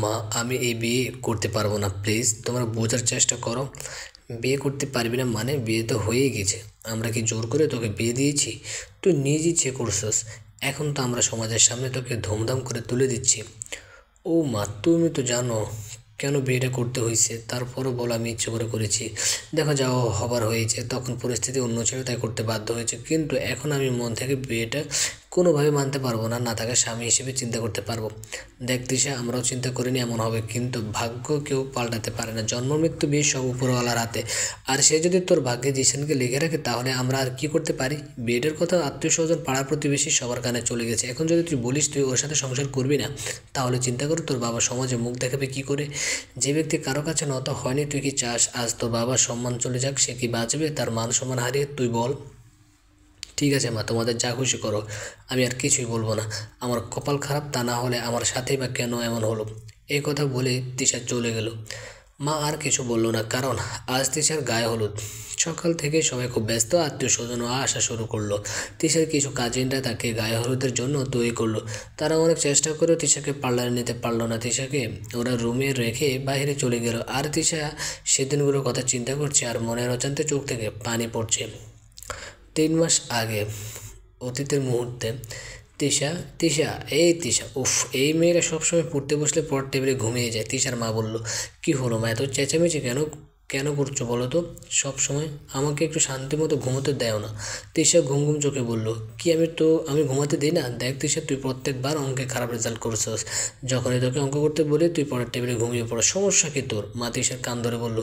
মা, আমি এই বিয়ে করতে পারবো না, প্লিজ তোমরা বোঝার চেষ্টা করো। বিয়ে করতে পারবি না মানে? বিয়ে তো হয়েই গেছে। আমরা কি জোর করে তোকে বিয়ে দিয়েছি? তুই নিজ ইচ্ছে করছস। এখন তো আমরা সমাজের সামনে তোকে ধুমধাম করে তুলে দিচ্ছি। ও মা, তুমি তো জানো কেন বিয়েটা করতে হয়েছে, তারপরও বলো আমি ইচ্ছে করে করেছি। দেখো, যাও হবার হয়েছে, তখন পরিস্থিতি অন্য ছিল তাই করতে বাধ্য হয়েছে, কিন্তু এখন আমি মন থেকে বিয়েটা কোনোভাবে মানতে পারবো না, না তাকে স্বামী হিসেবে চিন্তা করতে পারবো। দেখ তৃষা, আমরাও চিন্তা করিনি এমন হবে, কিন্তু ভাগ্য কেউ পাল্টাতে পারে না, জন্ম মৃত্যু বিয়ে সব উপরওয়ালার হাতে। আর সে যদি তোর ভাগ্যে জিসানকে লিখে রাখে তাহলে আমরা আর কি করতে পারি? বিয়েটার কথা আত্মীয় স্বজন পাড়া প্রতিবেশী সবার কানে চলে গেছে, এখন যদি তুই বলিস তুই ওর সাথে সংসার করবি না, তাহলে চিন্তা কর তোর বাবা সমাজে মুখ দেখাবে কি করে? যে ব্যক্তি কারো কাছে নত হয়নি, তুই কি চাস আজ তোর বাবার সম্মান চলে যাক? সে কি বাঁচবে তার মান সম্মান হারিয়ে? তুই বল। ঠিক আছে মা, তোমাদের যা খুশি করো, আমি আর কিছুই বলবো না। আমার কপাল খারাপ, তা না হলে আমার সাথেই বা কেন এমন হলো? এই কথা বলে তিশা চলে গেল। মা আর কিছু বলল না, কারণ আজ তিশার গায়ে হলুদ। সকাল থেকে সবাই খুব ব্যস্ত, আত্মীয় স্বজনও আসা শুরু করলো। তিশার কিছু কাজিনরা তাকে গায়ে হলুদের জন্য তৈরি করলো। তারা অনেক চেষ্টা করেও তিশাকে পার্লারে নিতে পারলো না। তিশাকে ওরা রুমে রেখে বাইরে চলে গেল। আর তিশা সেদিনগুলোর কথা চিন্তা করছে আর মনের অজান্তে চোখ থেকে পানি পড়ছে। 3 মাস আগে, অতীতের মুহূর্তে। তিশা, তিশা, এই তিশা, উফ, এই মেয়েরা সবসময় পড়তে বসলে পড়ার টেবিলে ঘুমিয়ে যায়। তিশার মা বলল, কি হলো মা, এত চেঁচামেচি কেন কেন করছো বলো তো? সব সময় আমাকে একটু শান্তি মতো ঘুমোতে দেও না। তিশা ঘুম ঘুম চোখে বলল, কি আমি ঘুমাতে দিই না? দেখ তিশা, তুই প্রত্যেকবার অঙ্কে খারাপ রেজাল্ট করছস। যখনই তোকে অঙ্ক করতে বলি তুই পড়ার টেবিলে ঘুমিয়ে পড়ো, সমস্যা কি তোর? মা তিশার কান ধরে বলল,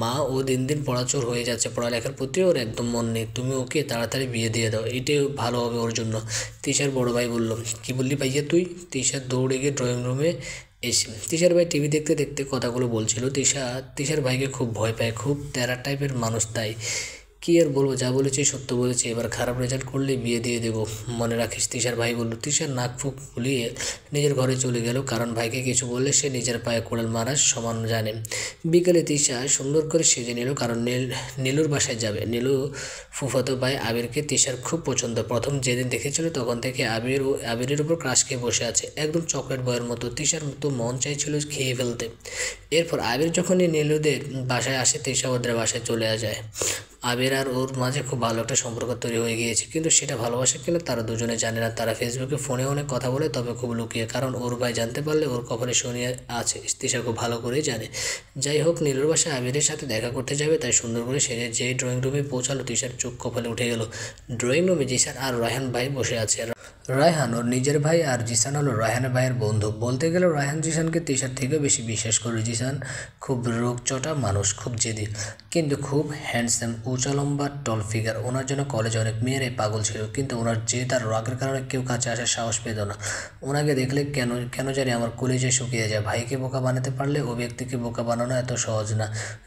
মা ও দিন দিন পড়াচোর হয়ে যাচ্ছে, পড়ালেখার প্রতি ওর একদম মন নেই, তুমি ওকে তাড়াতাড়ি বিয়ে দিয়ে দাও, এটাই ভালো হবে ওর জন্য। তিশার বড় ভাই বলল, কি বললি ভাইয়া তুই? তিশা দৌড়ে গিয়ে ড্রয়িং রুমে এসে তিশার ভাই টিভি দেখতে দেখতে কথাগুলো বলছিল। তিশার ভাইকে খুব ভয় পায়, খুব তেরা টাইপের মানুষ তাই। কি আর বলবো, যা বলেছি সত্য বলেছি, এবার খারাপ রেজাল্ট করলে বিয়ে দিয়ে দেবো, মনে রাখিস। তিশার ভাই বলল। তিশার নাক ফুক ফুলিয়ে নিজের ঘরে চলে গেল, কারণ ভাইকে কিছু বললে সে নিজের পায়ে কোড়াল মারার সমান জানে। বিকেলে তিশা সুন্দর করে সেজে নিল, কারণ নীলুর বাসায় যাবে। নীলু ফুফাতো ভাই আবিরকে তিশার খুব পছন্দ। প্রথম যেদিন দেখেছিল তখন থেকে আবিরের উপর ক্রাশ খেয়ে বসে আছে, একদম চকলেট বয়ের মতো। তিশার তো মন চাইছিল খেয়ে ফেলতে। এরপর আবির যখনই নীলুদের বাসায় আসে, তিশা ওদের বাসায় চলে যায়। আবির আর ওর মাঝে খুব ভালো একটা সম্পর্ক তৈরি হয়ে গিয়েছে, কিন্তু সেটা ভালোবাসা কিনা তারা দুজনে জানে না। তারা ফেসবুকে ফোনে অনেক কথা বলে, তবে খুব লুকিয়ে, কারণ ওর ভাই জানতে পারলে ওর কপালে শনি আছে, তিশা খুব ভালো করেই জানে। যাই হোক, নীলুর বাসায় আবিরের সাথে দেখা করতে যাবে, তাই সুন্দর করে সেরে যেই ড্রয়িং রুমে পৌঁছালো, তিশার চোখ কপালে উঠে গেল। ড্রয়িং রুমে জিসান আর রায়হান ভাই বসে আছে। রায়হান ওর নিজের ভাই আর জিসান হলো রায়হানের ভাইয়ের বন্ধু। বলতে গেলে রায়হান জিসানকে তিশার থেকেও বেশি বিশ্বাস করে। জিসান খুব রোগচটা মানুষ, খুব জেদি, কিন্তু খুব হ্যান্ডসাম, উঁচা লম্বা টল ফিগার। ওনার জন্য কলেজে অনেক মেয়েরাই পাগল ছিল, কিন্তু ওনার জেদ আর রাগের কারণে কেউ কাছে আসার সাহস পেত না। ওনাকে দেখলে কেন কেন জানি আমার কলেজে শুকিয়ে যায়। ভাইকে বোকা বানাতে পারলে ও ব্যক্তিকে বোকা বানানো এত সহজ না।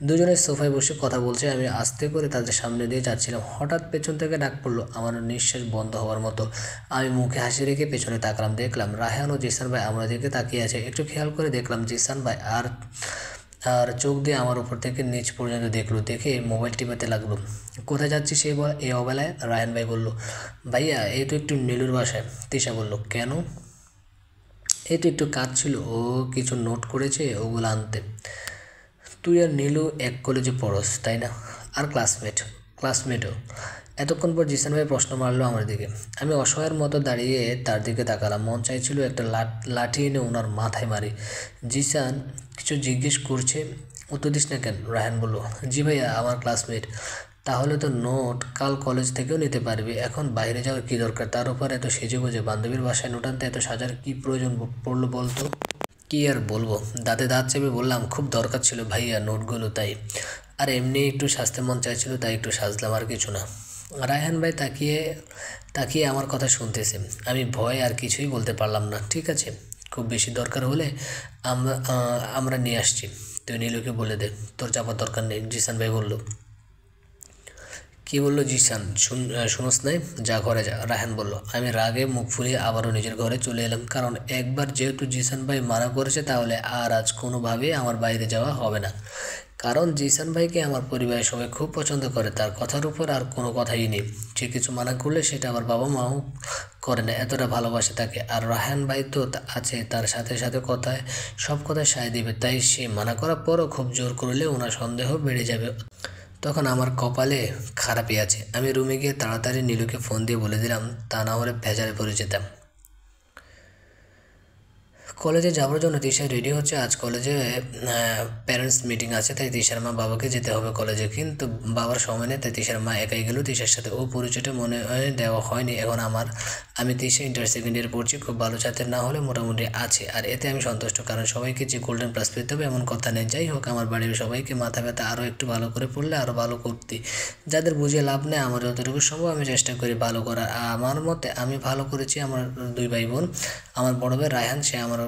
দুজনের সোফায় বসে কথা বলছে, আমি আস্তে করে তাদের সামনে দিয়ে যাচ্ছিলাম, হঠাৎ পেছন থেকে ডাক পড়লো, আমার নিঃশ্বাস বন্ধ হওয়ার মতো। আমি মুখে হাসি রেখে পেছনে তাকালাম, দেখলাম রায়হান ও জিসান ভাই আমার দিকে তাকিয়ে আছে। একটু খেয়াল করে দেখলাম জিসান ভাই আর আর চোখ দিয়ে আমার উপর থেকে নিচ পর্যন্ত দেখলো, দেখে মোবাইল টিপাতে লাগলো। কোথায় যাচ্ছি সে এই অবেলায়? রায়হান ভাই বলল, ভাইয়া এই তো একটু নীলুর বাসায়। তিশা বলল, কেন? এই তো একটু কাজ ছিল, ও কিছু নোট করেছে, ওগুলো আনতে। তুই আর নীলু এক কলেজে পড়স তাই না? আর ক্লাসমেটও। এতক্ষণ পর জিসান ভাই প্রশ্ন মারলো আমার দিকে। আমি অসহায়ের মতো দাঁড়িয়ে তার দিকে তাকালাম, মন চাইছিল একটা লাঠি এনে ওনার মাথায় মারি। জিসান কিছু জিজ্ঞেস করছে, উত্তর দিস না কেন? রায়হান বলল, জি ভাইয়া, আমার ক্লাসমেট। তাহলে তো নোট কাল কলেজ থেকেও নিতে পারবি, এখন বাইরে যাওয়ার কী দরকার? তার উপর এত সেজে গুজে বান্ধবীর বাসায় নোট আনতে এত সাজার কী প্রয়োজন পড়লো বলতো? কি আর বলবো, দাঁতে দাঁত চেপে বললাম, খুব দরকার ছিল ভাইয়া নোটগুলো তাই। আর এমনি একটু সাজতে মন চাইছিল তাই একটু সাজলাম, আর কিছু না। রায়হান ভাই তাকিয়ে তাকিয়ে আমার কথা শুনতেছে। আমি ভয় আর কিছুই বলতে পারলাম না। ঠিক আছে, খুব বেশি দরকার হলে আমরা নিয়ে আসছি, তুই নীলুকে বলে দে, তোর যাবার দরকার নেই, জিসান ভাই বলল। কি বললো জিসান? শুনোস নাই? যা ঘরে যা, রায়হান বলল। আমি রাগে মুখ ফুলিয়ে আবারও নিজের ঘরে চলে এলাম, কারণ একবার যেহেতু জিসান ভাই মানা করেছে, তাহলে আর আজ কোনোভাবেই আমার বাইরে যাওয়া হবে না। কারণ জিসান ভাইকে আমার পরিবারের সবাই খুব পছন্দ করে, তার কথার উপর আর কোনো কথাই নেই। সে কিছু মানা করলে সেটা আমার বাবা মাও করে না, এতটা ভালোবাসে তাকে। আর রায়হান ভাই তো আছে, তার সাথে সাথে কথায় সব কথায় সায় দিবে, তাই সে মানা করার পরও খুব জোর করলে ওনার সন্দেহ বেড়ে যাবে। তখন আমার কপালে খারাপই আছে। আমি রুমে গিয়ে তাড়াতাড়ি নীলুকে ফোন দিয়ে বলে দিলাম, তা না হলে ভেজালে পড়ে যেতাম। কলেজে যাওয়ার জন্য তিশা রেডি হচ্ছে। আজ কলেজে প্যারেন্টস মিটিং আছে, তাই তিশার মা বাবাকে যেতে হবে কলেজে, কিন্তু বাবার সময় নেই, তাই তিশার মা একাই গেল তিশার সাথে। ও পরিচয়টা মনে হয় দেওয়া হয়নি এখন আমার। আমি তিশা ইন্টার সেকেন্ড ইয়ার পড়ছি, খুব ভালো ছাত্রের না হলে মোটামুটি আছে, আর এতে আমি সন্তুষ্ট, কারণ সবাইকে যে গোল্ডেন প্লাস পেতে হবে এমন কথা নেই। যাই হোক, আমার বাড়ির সবাইকে মাথা ব্যথা আরও একটু ভালো করে পড়লে আরও ভালো করতে, যাদের বুঝিয়ে লাভ নেই, আমার যতটুকু সম্ভব আমি চেষ্টা করি ভালো করার। আমার মতে আমি ভালো করেছি। আমার দুই ভাই বোন, আমার বড় ভাই রায়হান, সে আমার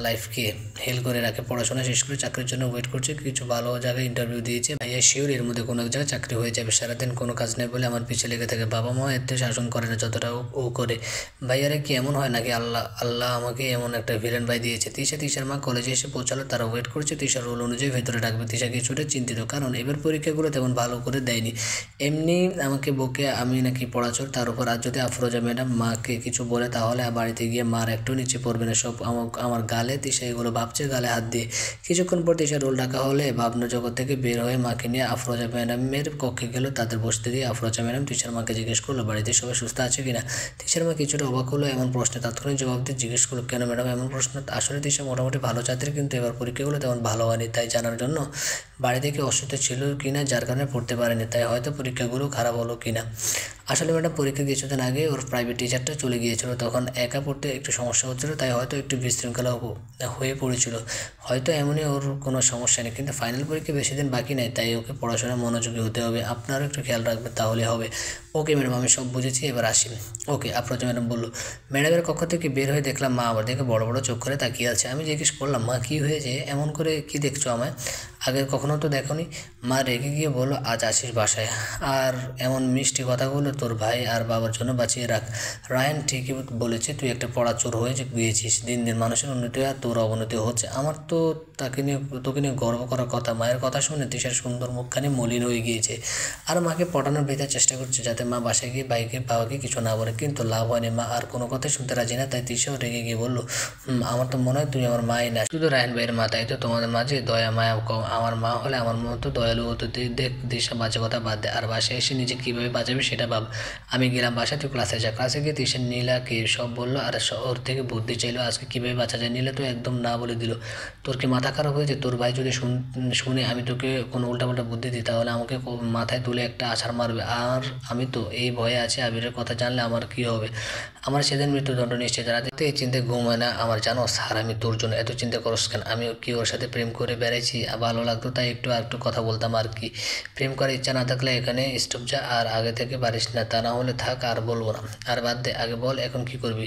লাইফকে হেল করে রাখে, পড়াশোনা শেষ করে চাকরির জন্য ওয়েট করছে, কিছু ভালো জায়গায় ইন্টারভিউ দিয়েছে। ভাইয়া শিওর এর মধ্যে কোনো এক জায়গায় চাকরি হয়ে যাবে। সারাদিন কোনো কাজ নেই বলে আমার পিছিয়ে লেগে থাকে। বাবা মা এত শাসন করে না যতটা ও করে। ভাইয়ারা কি এমন হয় নাকি? আল্লাহ আল্লাহ আমাকে এমন একটা ভিলেন ভাই দিয়েছে। তিশার মা কলেজে এসে পৌঁছালো, তারা ওয়েট করছে তিশার রোল অনুযায়ী ভেতরে ডাকবে। তিশা কিছুটা চিন্তিত, কারণ এবার পরীক্ষাগুলো তেমন ভালো করে দেয়নি। এমনি আমাকে বকে আমি নাকি পড়াচোর, তার উপর আর যদি আফরোজা ম্যাডাম মাকে কিছু বলে তাহলে বাড়িতে গিয়ে মার একটু নিচে পড়বে না। সব আমার গালে। তিশা এগুলো ভাবছে গালে হাত দিয়ে। কিছুক্ষণ পর তিশার রোল ডাকা হলে ভাবনা জগৎ থেকে বের হয়ে মাকে নিয়ে আফরোজা ম্যাডামের কক্ষে গেল। তাদের বসতে দিয়ে আফরোজা ম্যাডাম তিশার মাকে জিজ্ঞেস করলো বাড়িতে সবাই সুস্থ আছে কিনা। তিশার মা কিছুটা অবাক হলো এমন প্রশ্নে, তাৎক্ষণিক জবাব দিয়ে জিজ্ঞেস করলো, কেন ম্যাডাম এমন প্রশ্ন? আসলে তিশা মোটামুটি ভালো ছাত্রী, কিন্তু এবার পরীক্ষাগুলো তেমন ভালো হয়নি, তাই জানার জন্য বাড়ি থেকে অসুস্থ ছিল কিনা, যার কারণে পড়তে পারেনি, তাই হয়তো পরীক্ষাগুলো খারাপ হলো কিনা। আসলে ম্যাডাম পরীক্ষা কিছুদিন আগে ওর প্রাইভেট টিচারটা চলে গিয়েছিল, তখন একা পড়তে একটু সমস্যা হচ্ছিল, তাই হয়তো একটু বিশৃঙ্খলা হয়ে পড়েছিল। হয়তো এমনই ওর কোনো সমস্যা নেই, কিন্তু ফাইনাল পরীক্ষা বেশি দিন বাকি নেই, তাই ওকে পড়াশোনায় মনোযোগী হতে হবে। আপনারও একটু খেয়াল রাখবেন, তাহলে হবে। ওকে ম্যাডাম, আমি সব বুঝেছি, এবার আসি। ওকে, আফরোজা ম্যাডাম বললো। ম্যাডামের কক্ষ থেকে বের হয়ে দেখলাম মা আমার দিকে বড় বড় চোখ করে তাকিয়ে আছে। আমি জিজ্ঞেস করলাম, মা কী হয়েছে, এমন করে কি দেখছো আমায়? আগে কখনো তো দেখোনি। মা রেগে গিয়ে বললো, আজ আসিস বাসায়, আর এমন মিষ্টি কথাগুলো তোর ভাই আর বাবার জন্য বাঁচিয়ে রাখ। রায়ান ঠিকই বলেছে, তুই একটা পড়া চোর হয়ে গিয়েছিস। দিন দিন মানুষের উন্নতি আর তোর অবনতি হচ্ছে। আমার তো তোকে নিয়ে গর্ব করার কথা। মায়ের কথা শুনে তিশার সুন্দর মুখখানি মলিন হয়ে গিয়েছে, আর মাকে পটানোর ভেতর চেষ্টা করছে যাতে মা বাসায় গিয়ে বাবাকে কিছু না বলে, কিন্তু লাভ হয়নি। মা আর কোনো কথাই শুনতে রাজি না, তাই তিশাও রেগে গিয়ে বললো, আমার তো মনে হয় তুমি আমার মাই না, শুধু রায়হান ভাইয়ের মা, তাই তো তোমাদের মাঝে দয়া মায়া কম। আমার মা হলে আমার মতো দয়ালু হতো। দেখ তিশা, বাজে কথা বাদ দে, আর বাসায় এসে নিজে কীভাবে বাঁচাবে সেটা ভাব। আমি গেলাম বাসায়, তুই ক্লাসে যা। ক্লাসে গিয়ে তিশা নীলাকে সব বললো, আর ওর থেকে বুদ্ধি চাইলো আজকে কীভাবে বাঁচা যায়। নীলা তো একদম না বলে দিল। তোর কি মাথা খারাপ হয়েছে? তোর ভাই যদি শুনে আমি তোকে কোনো উল্টাপাল্টা বুদ্ধি দিই, তাহলে আমাকে মাথায় তুলে একটা আছাড় মারবে, আর আমি তো এই ভয়ে আছি আবিরের কথা জানলে আমার কি হবে। আমার সেদিন মৃত্যুদণ্ড নিশ্চিত। রাতে এই চিন্তায় ঘুম হয় না আমার, জানো স্যার, আমি তোর জন্য এত চিন্তা করস কেন? আমি কি ওর সাথে প্রেম করে বেড়াইছি? ভালো লাগতো তাই একটু কথা বলতাম আর কি। প্রেম করার ইচ্ছা না থাকলে এখানে স্টপ যা, আর আগে থেকে পারিস না, তা না হলে থাক, আর বলবো না। আর বাদ দে, আগে বল এখন কি করবি?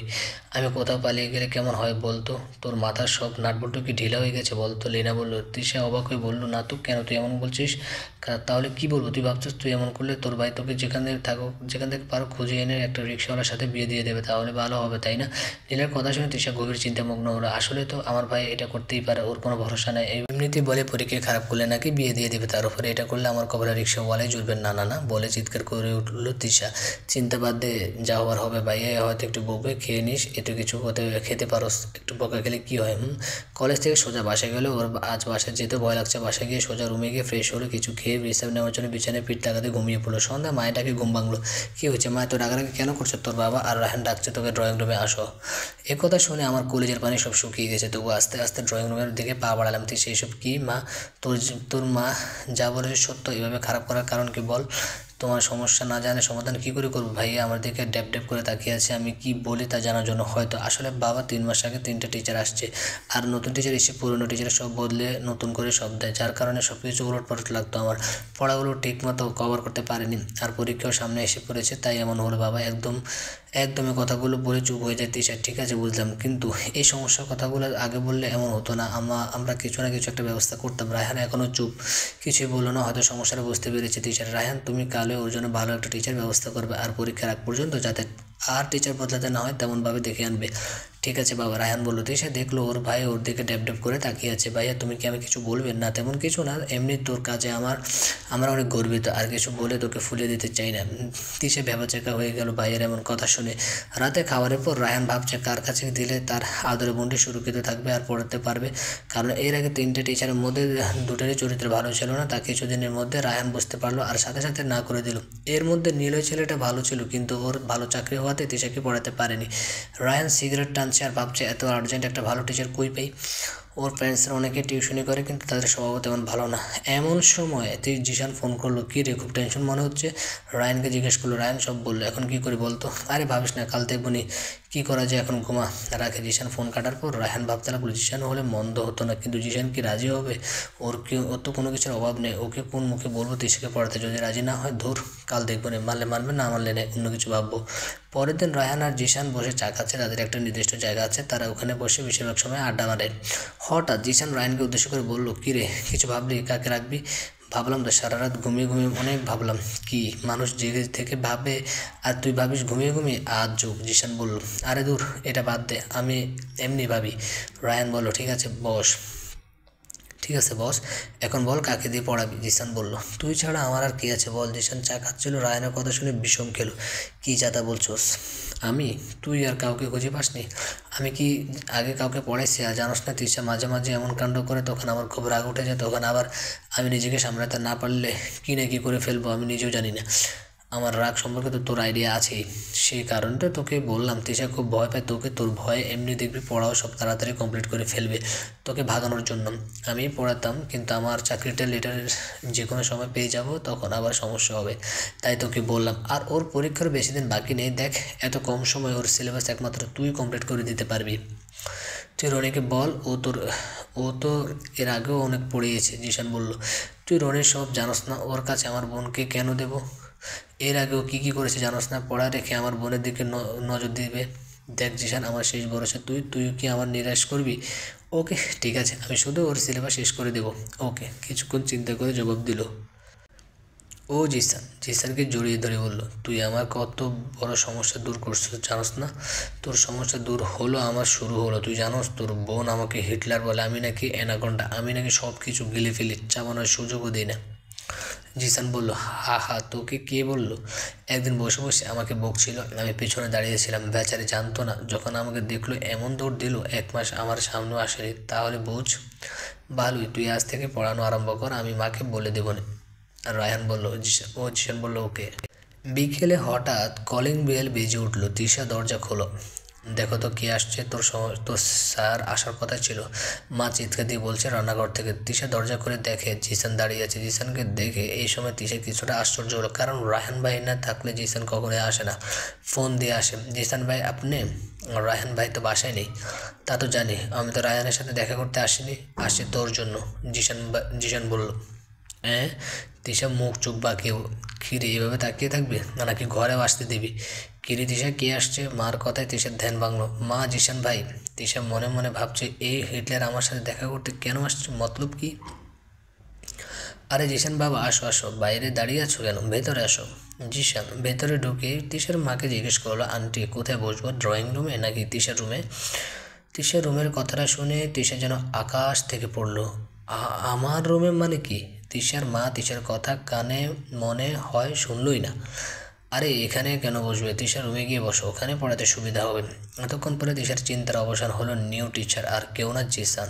আমি কোথাও পালিয়ে গেলে কেমন হয় বলতো? তোর মাথার সব নাটবল্টু কি ঢিলা হয়ে গেছে বলতো? লীনা বললো। তিশা অবাক হয়ে বললো, না তো, কেন তুই এমন বলছিস? তাহলে কি বলবো? তুই ভাবছিস তুই এমন করলে তোর ভাই তোকে যেখান থেকে পারো খুঁজে এনে একটা রিক্সাওয়ালার সাথে বিয়ে দিয়ে দেবে, তাহলে ভালো হবে, তাই না? লীলার কথা শুনে তিশা গভীর চিন্তামগ্ন হলো। আসলে তো আমার ভাই এটা করতেই পারে, ওর কোনো ভরসা নেই। এমনিতেই বলে পরীক্ষা খারাপ করলে নাকি বিয়ে দিয়ে দেবে, তার উপরে এটা করলে আমার কবরে রিক্সাওয়ালাই জুটবেন। না না না বলে চিৎকার করে উঠলো তিশা। চিন্তা বাদ দে, যা হওয়ার হবে। ভাইয়া হয়তো একটু বকবে, খেয়ে নিস, এত কিছু খেতে পারোস, একটু বকা খেলে কি হয়? কলেজ থেকে সোজা বাসায় গেলো। ওর আজ বাসায় যেতে ভয় লাগছে। বাসায় গিয়ে সোজা রুমে গিয়ে ফ্রেশ হলো, কিছু খেয়ে বিশ্রাম নেওয়ার জন্য বিছানায় পিঠ লাগাতে ঘুমিয়ে পড়লো। সন্ধ্যা মায়েটাকে ঘুম ভাঙলো। কী হয়েছে মা, তো রাগারাগি কেন করছে? তোর বাবা আর রায়হান ডাকছে তোকে, ড্রয়িং রুমে আসো। এ কথা শুনে আমার কলেজের পানি সব শুকিয়ে গেছে, তবু আস্তে আস্তে ড্রয়িং রুমের দিকে পা বাড়ালাম। তুই সেই সব কি মা? তোর মা যা বলে সত্য? এভাবে খারাপ করার কারণ কি বল? তোমার সমস্যা না জানে সমাধান কী করে করবো? ভাইয়া আমার দিকে ড্যাপ করে তাকিয়ে আছে। আমি কি বলি তা জানার জন্য হয়তো। আসলে বাবা 3 মাস আগে 3টা টিচার আসছে, আর নতুন টিচার এসে পুরনো টিচার সব বদলে নতুন করে সব দেয়, যার কারণে সব কিছু উলটপালট লাগতো। আমার পড়াগুলো ঠিক মতো কভার করতে পারিনি, আর পরীক্ষাও সামনে এসে পড়েছে, তাই এমন হলো। বাবা একদমই কথাগুলো বলে চুপ হয়ে যায়। টিচার, ঠিক আছে বুঝলাম, কিন্তু এই সমস্যার কথাগুলো আগে বললে এমন হতো না। আমরা কিছু না কিছু একটা ব্যবস্থা করতাম। রায়হান এখনও চুপ, কিছুই বললো না, হয়তো সমস্যাটা বুঝতে পেরেছে। টিচার, রায়হান তুমি কালে ওর জন্য ভালো একটা টিচার ব্যবস্থা করবে, আর পরীক্ষার আগ পর্যন্ত যাতে আর টিচার বদলাতে না হয় তেমনভাবে দেখে আনবে, ঠিক আছে বাবা, রায়হান বললো। তিশা দেখলো ওর ভাই ওর দিকে ড্যাব ড্যাব করে তাকিয়ে আছে। ভাইয়া তুমি কি আমি কিছু বলবেন? না তেমন কিছু না, এমনি তোর কাজে আমরা অনেক গর্বিত, আর কিছু বলে তোকে ফুলিয়ে দিতে চাই না। তিশা ভেবাচেকা হয়ে গেল ভাইয়ের এমন কথা শুনে। রাতে খাবারের পর রায়হান ভাবছে কার কাছে দিলে তার আদরে বন্ডি সুরক্ষিত থাকবে আর পড়াতে পারবে, কারণ এর আগে 3টে টিচারের মধ্যে 2টেরই চরিত্র ভালো ছিল না। তা কিছুদিনের মধ্যে রায়হান বুঝতে পারলো আর সাথে সাথে না করে দিল। এর মধ্যে নীলয় ছেলেটা ভালো ছিল, কিন্তু ওর ভালো চাকরি হওয়াতে তিশাকে পড়াতে পারেনি। রায়হান সিগারেট টানছে আর ভাবছে এত আর্জেন্ট একটা ভালো টিচার কই পাই। ওর ফ্রেন্ডসরা অনেকে টিউশনি করে, কিন্তু তাদের স্বভাব তেমন ভালো না। এমন সময় জিশান ফোন করলো। কী রে, খুব টেনশন মনে হচ্ছে? রায়ানকে জিজ্ঞেস করলো। রায়ান সব বললো। এখন কি করি বলতো? আরে ভাবিস না, কাল দেখবো নি কী করা যায়, এখন ঘুমা। রাখে। জিশান ফোন কাটার পর রায়হান ভাবতে লাগলো জিশান হলে মন্দ হতো না, কিন্তু জিশান কি রাজি হবে? ওর তো কোনো কিছুর অভাব নেই, ওকে কোন মুখে বলবো তিশাকে পড়াতে? যদি রাজি না হয় ধুর, কাল দেখবো নি, মানলে মানবে, না মানলে নেই, অন্য কিছু ভাববো। পরের দিন রায়হান আর জিশান বসে চা খাচ্ছে। তাদের একটা নির্দিষ্ট জায়গা আছে, তারা ওখানে বসে বেশিরভাগ সময় আড্ডা মারে। হঠাৎ জিশান রায়হানকে উদ্দেশ্য করে বলল, কী রে, কিছু ভাবলি? কাকে রাখবি? ভাবলাম তো, সারা রাত ঘুমিয়ে ঘুমিয়ে অনেক ভাবলাম। কি মানুষ জেগে থেকে ভাবে আর তুই ভাবিস ঘুমিয়ে ঘুমিয়ে? আজ যুগ। জিশান বলল, আরে দূর, এটা বাদ দে, আমি এমনি ভাবি। রায়হান বলল, ঠিক আছে বস। ঠিক আছে বস, এখন বল কাকে দিয়ে পড়াবি? জিশান বলল, তুই ছাড়া আমার আর কে আছে বল। জিশান চা খাচ্ছিল, রায়হানের কথা শুনে বিষম খেলো। কী চাতা বলছোস? আমি? তুই আর কাউকে খুঁজে পাসনি? আমি কি আগে কাউকে পড়াইছি? আর জানোস না তিশা মাঝে মাঝে এমন কাণ্ড করে, তখন আমার খুব রাগ উঠে যায়। তখন আবার আমি নিজেকে সামলাতে না পারলে কী না কী করে ফেলবো আমি নিজেও জানি না। আমার রাগ সম্পর্কে তো তোর আইডিয়া আছেই, সেই কারণটা তোকে বললাম। তিশা খুব ভয় পায় তোকে, তোর ভয়ে এমনি দেখবি পড়াও সব তাড়াতাড়ি কমপ্লিট করে ফেলবে তোকে ভাগানোর জন্য। আমি পড়াতাম, কিন্তু আমার চাকরিটা লেটার যে কোনো সময় পেয়ে যাব, তখন আবার সমস্যা হবে, তাই তোকে বললাম। আর ওর পরীক্ষার বেশি দিন বাকি নেই, দেখ এত কম সময় ওর সিলেবাস একমাত্র তুই কমপ্লিট করে দিতে পারবি। তুই রনিকে বল, ও তো এর আগেও অনেক পড়িয়েছে। জিশান বলল, তুই রনির সব জানোস না, ওর কাছে আমার বোনকে কেন দেব? এর আগেও কী কী করেছে জানোস না? পড়া রেখে আমার বোনের দিকে নজর দিবে। দেখ জিশান, আমার শেষ ভরসা তুই কি আমার নিরাশ করবি? ওকে ঠিক আছে, আমি শুধু ওর সিলেবাস শেষ করে দেবো। ওকে। কিছুক্ষণ চিন্তা করে জবাব দিল। ও জিসানকে জড়িয়ে ধরে বলল, তুই আমার কত বড় সমস্যা দূর করছিস জানোস না? তোর সমস্যা দূর হলো, আমার শুরু হলো। তুই জানোস তোর বোন আমাকে হিটলার বলে, আমি নাকি অ্যানাকোন্ডা, আমি নাকি সব কিছু গিলে ফেলি, চাবানোর সুযোগও দিই না। জিসান বলল, হা হা, তোকে কে বলল? একদিন বসে বসে আমাকে বকছিল, আমি পেছনে দাঁড়িয়েছিলাম। বেচারি জানতো না, যখন আমাকে দেখলো এমন দৌড় দিল, 1 মাস আমার সামনেও আসেনি। তাহলে বুঝ। ভালোই, তুই আজ থেকে পড়ানো আরম্ভ কর, আমি মাকে বলে দেবো না। রায়হান বলল, জিশান বলল, ওকে। বিকেলে হঠাৎ কলিং বেল বেজে উঠল। তিশা দরজা খোলো। দেখো তো কে আসছে। তোর স্যার আসার কথা ছিল, মা চিৎকার দিয়ে বলছে রান্নাঘর থেকে। তিশা দরজা করে দেখে জিসান দাঁড়িয়ে আছে। জিসানকে দেখে এই সময় তিশা কিছুটা আশ্চর্য হলো, কারণ রায়হান ভাই না থাকলে জিসান কখনোই আসে না, ফোন দিয়ে আসে। জিসান ভাই আপনি? রায়হান ভাই তো বাসায় নেই। তা তো জানি, আমি তো রায়হানের সাথে দেখা করতে আসিনি, আসি তোর জন্য। জিসান বলল। হ্যাঁ? তিশা মুখ চোখ বাঁকিয়ে, খিরে এভাবে তাকিয়ে থাকবে নাকি ঘরেও আসতে দিবি? কিরে তিশা, কে আসছে? মার কথায় তিশার ধ্যান ভাঙলো। মা, জিশান ভাই। তিশা মনে মনে ভাবছে, এই হিটলার আমার সাথে দেখা করতে কেন আসছে, মতলব কি? আরে জিশান বাবা, আসো আসো, বাইরে দাঁড়িয়ে আছো কেন, ভেতরে আসো। জিশান ভেতরে ঢুকে তিশার মাকে জিজ্ঞেস করলো, আন্টি কোথায় বসবো, ড্রয়িং রুমে নাকি তিশার রুমে? তিশার রুমের কথাটা শুনে তিশা যেন আকাশ থেকে পড়লো। আমার রুমে মানে কি? তিশার মা তিশার কথা কানে মনে হয় শুনলই না। আরে এখানে কেন বসবে? তিশার রুমে গিয়ে বসো, ওখানে পড়াতে সুবিধা হবে। এতক্ষণ পরে তিশার চিন্তার অবসান হলো। নিউ টিচার আর কেউ না, জিসান।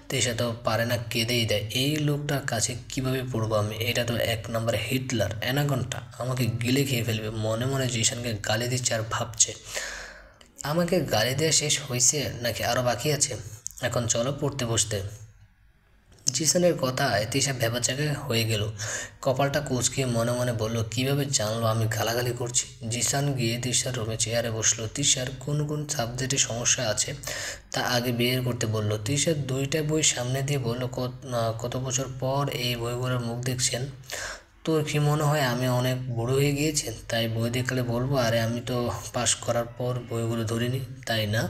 তিশা তো পারে না, কেঁদেই দেয়। এই লোকটার কাছে কিভাবে পড়বো আমি? এটা তো 1 নম্বর হিটলার, অ্যানাকোন্ডা, আমাকে গিলে খেয়ে ফেলবে। মনে মনে জিসানকে গালি দিচ্ছে আর ভাবছে, আমাকে গালি দেওয়া শেষ হয়েছে নাকি আরও বাকি আছে? এখন চলো পড়তে বসতে। জিসানের কথায় তিশা ভ্যাবাচ্যাকা হয়ে গেল। কপালটা কুঁচকিয়ে মনে মনে বলল, কীভাবে জানলো আমি গালাগালি করছি? জিসান গিয়ে তিশার রুমে চেয়ারে বসলো। তিশার কোন কোন সাবজেক্টে সমস্যা আছে তা আগে বের করতে বলল। তিশার 2টা বই সামনে দিয়ে বলল, কত বছর পর এই বইগুলোর মুখ দেখছেন? তোর কি মনে হয় আমি অনেক বুড়ো হয়ে গিয়েছি তাই বই দেখলে বলবো আরে আমি তো পাস করার পর বইগুলো ধরিনি, তাই না?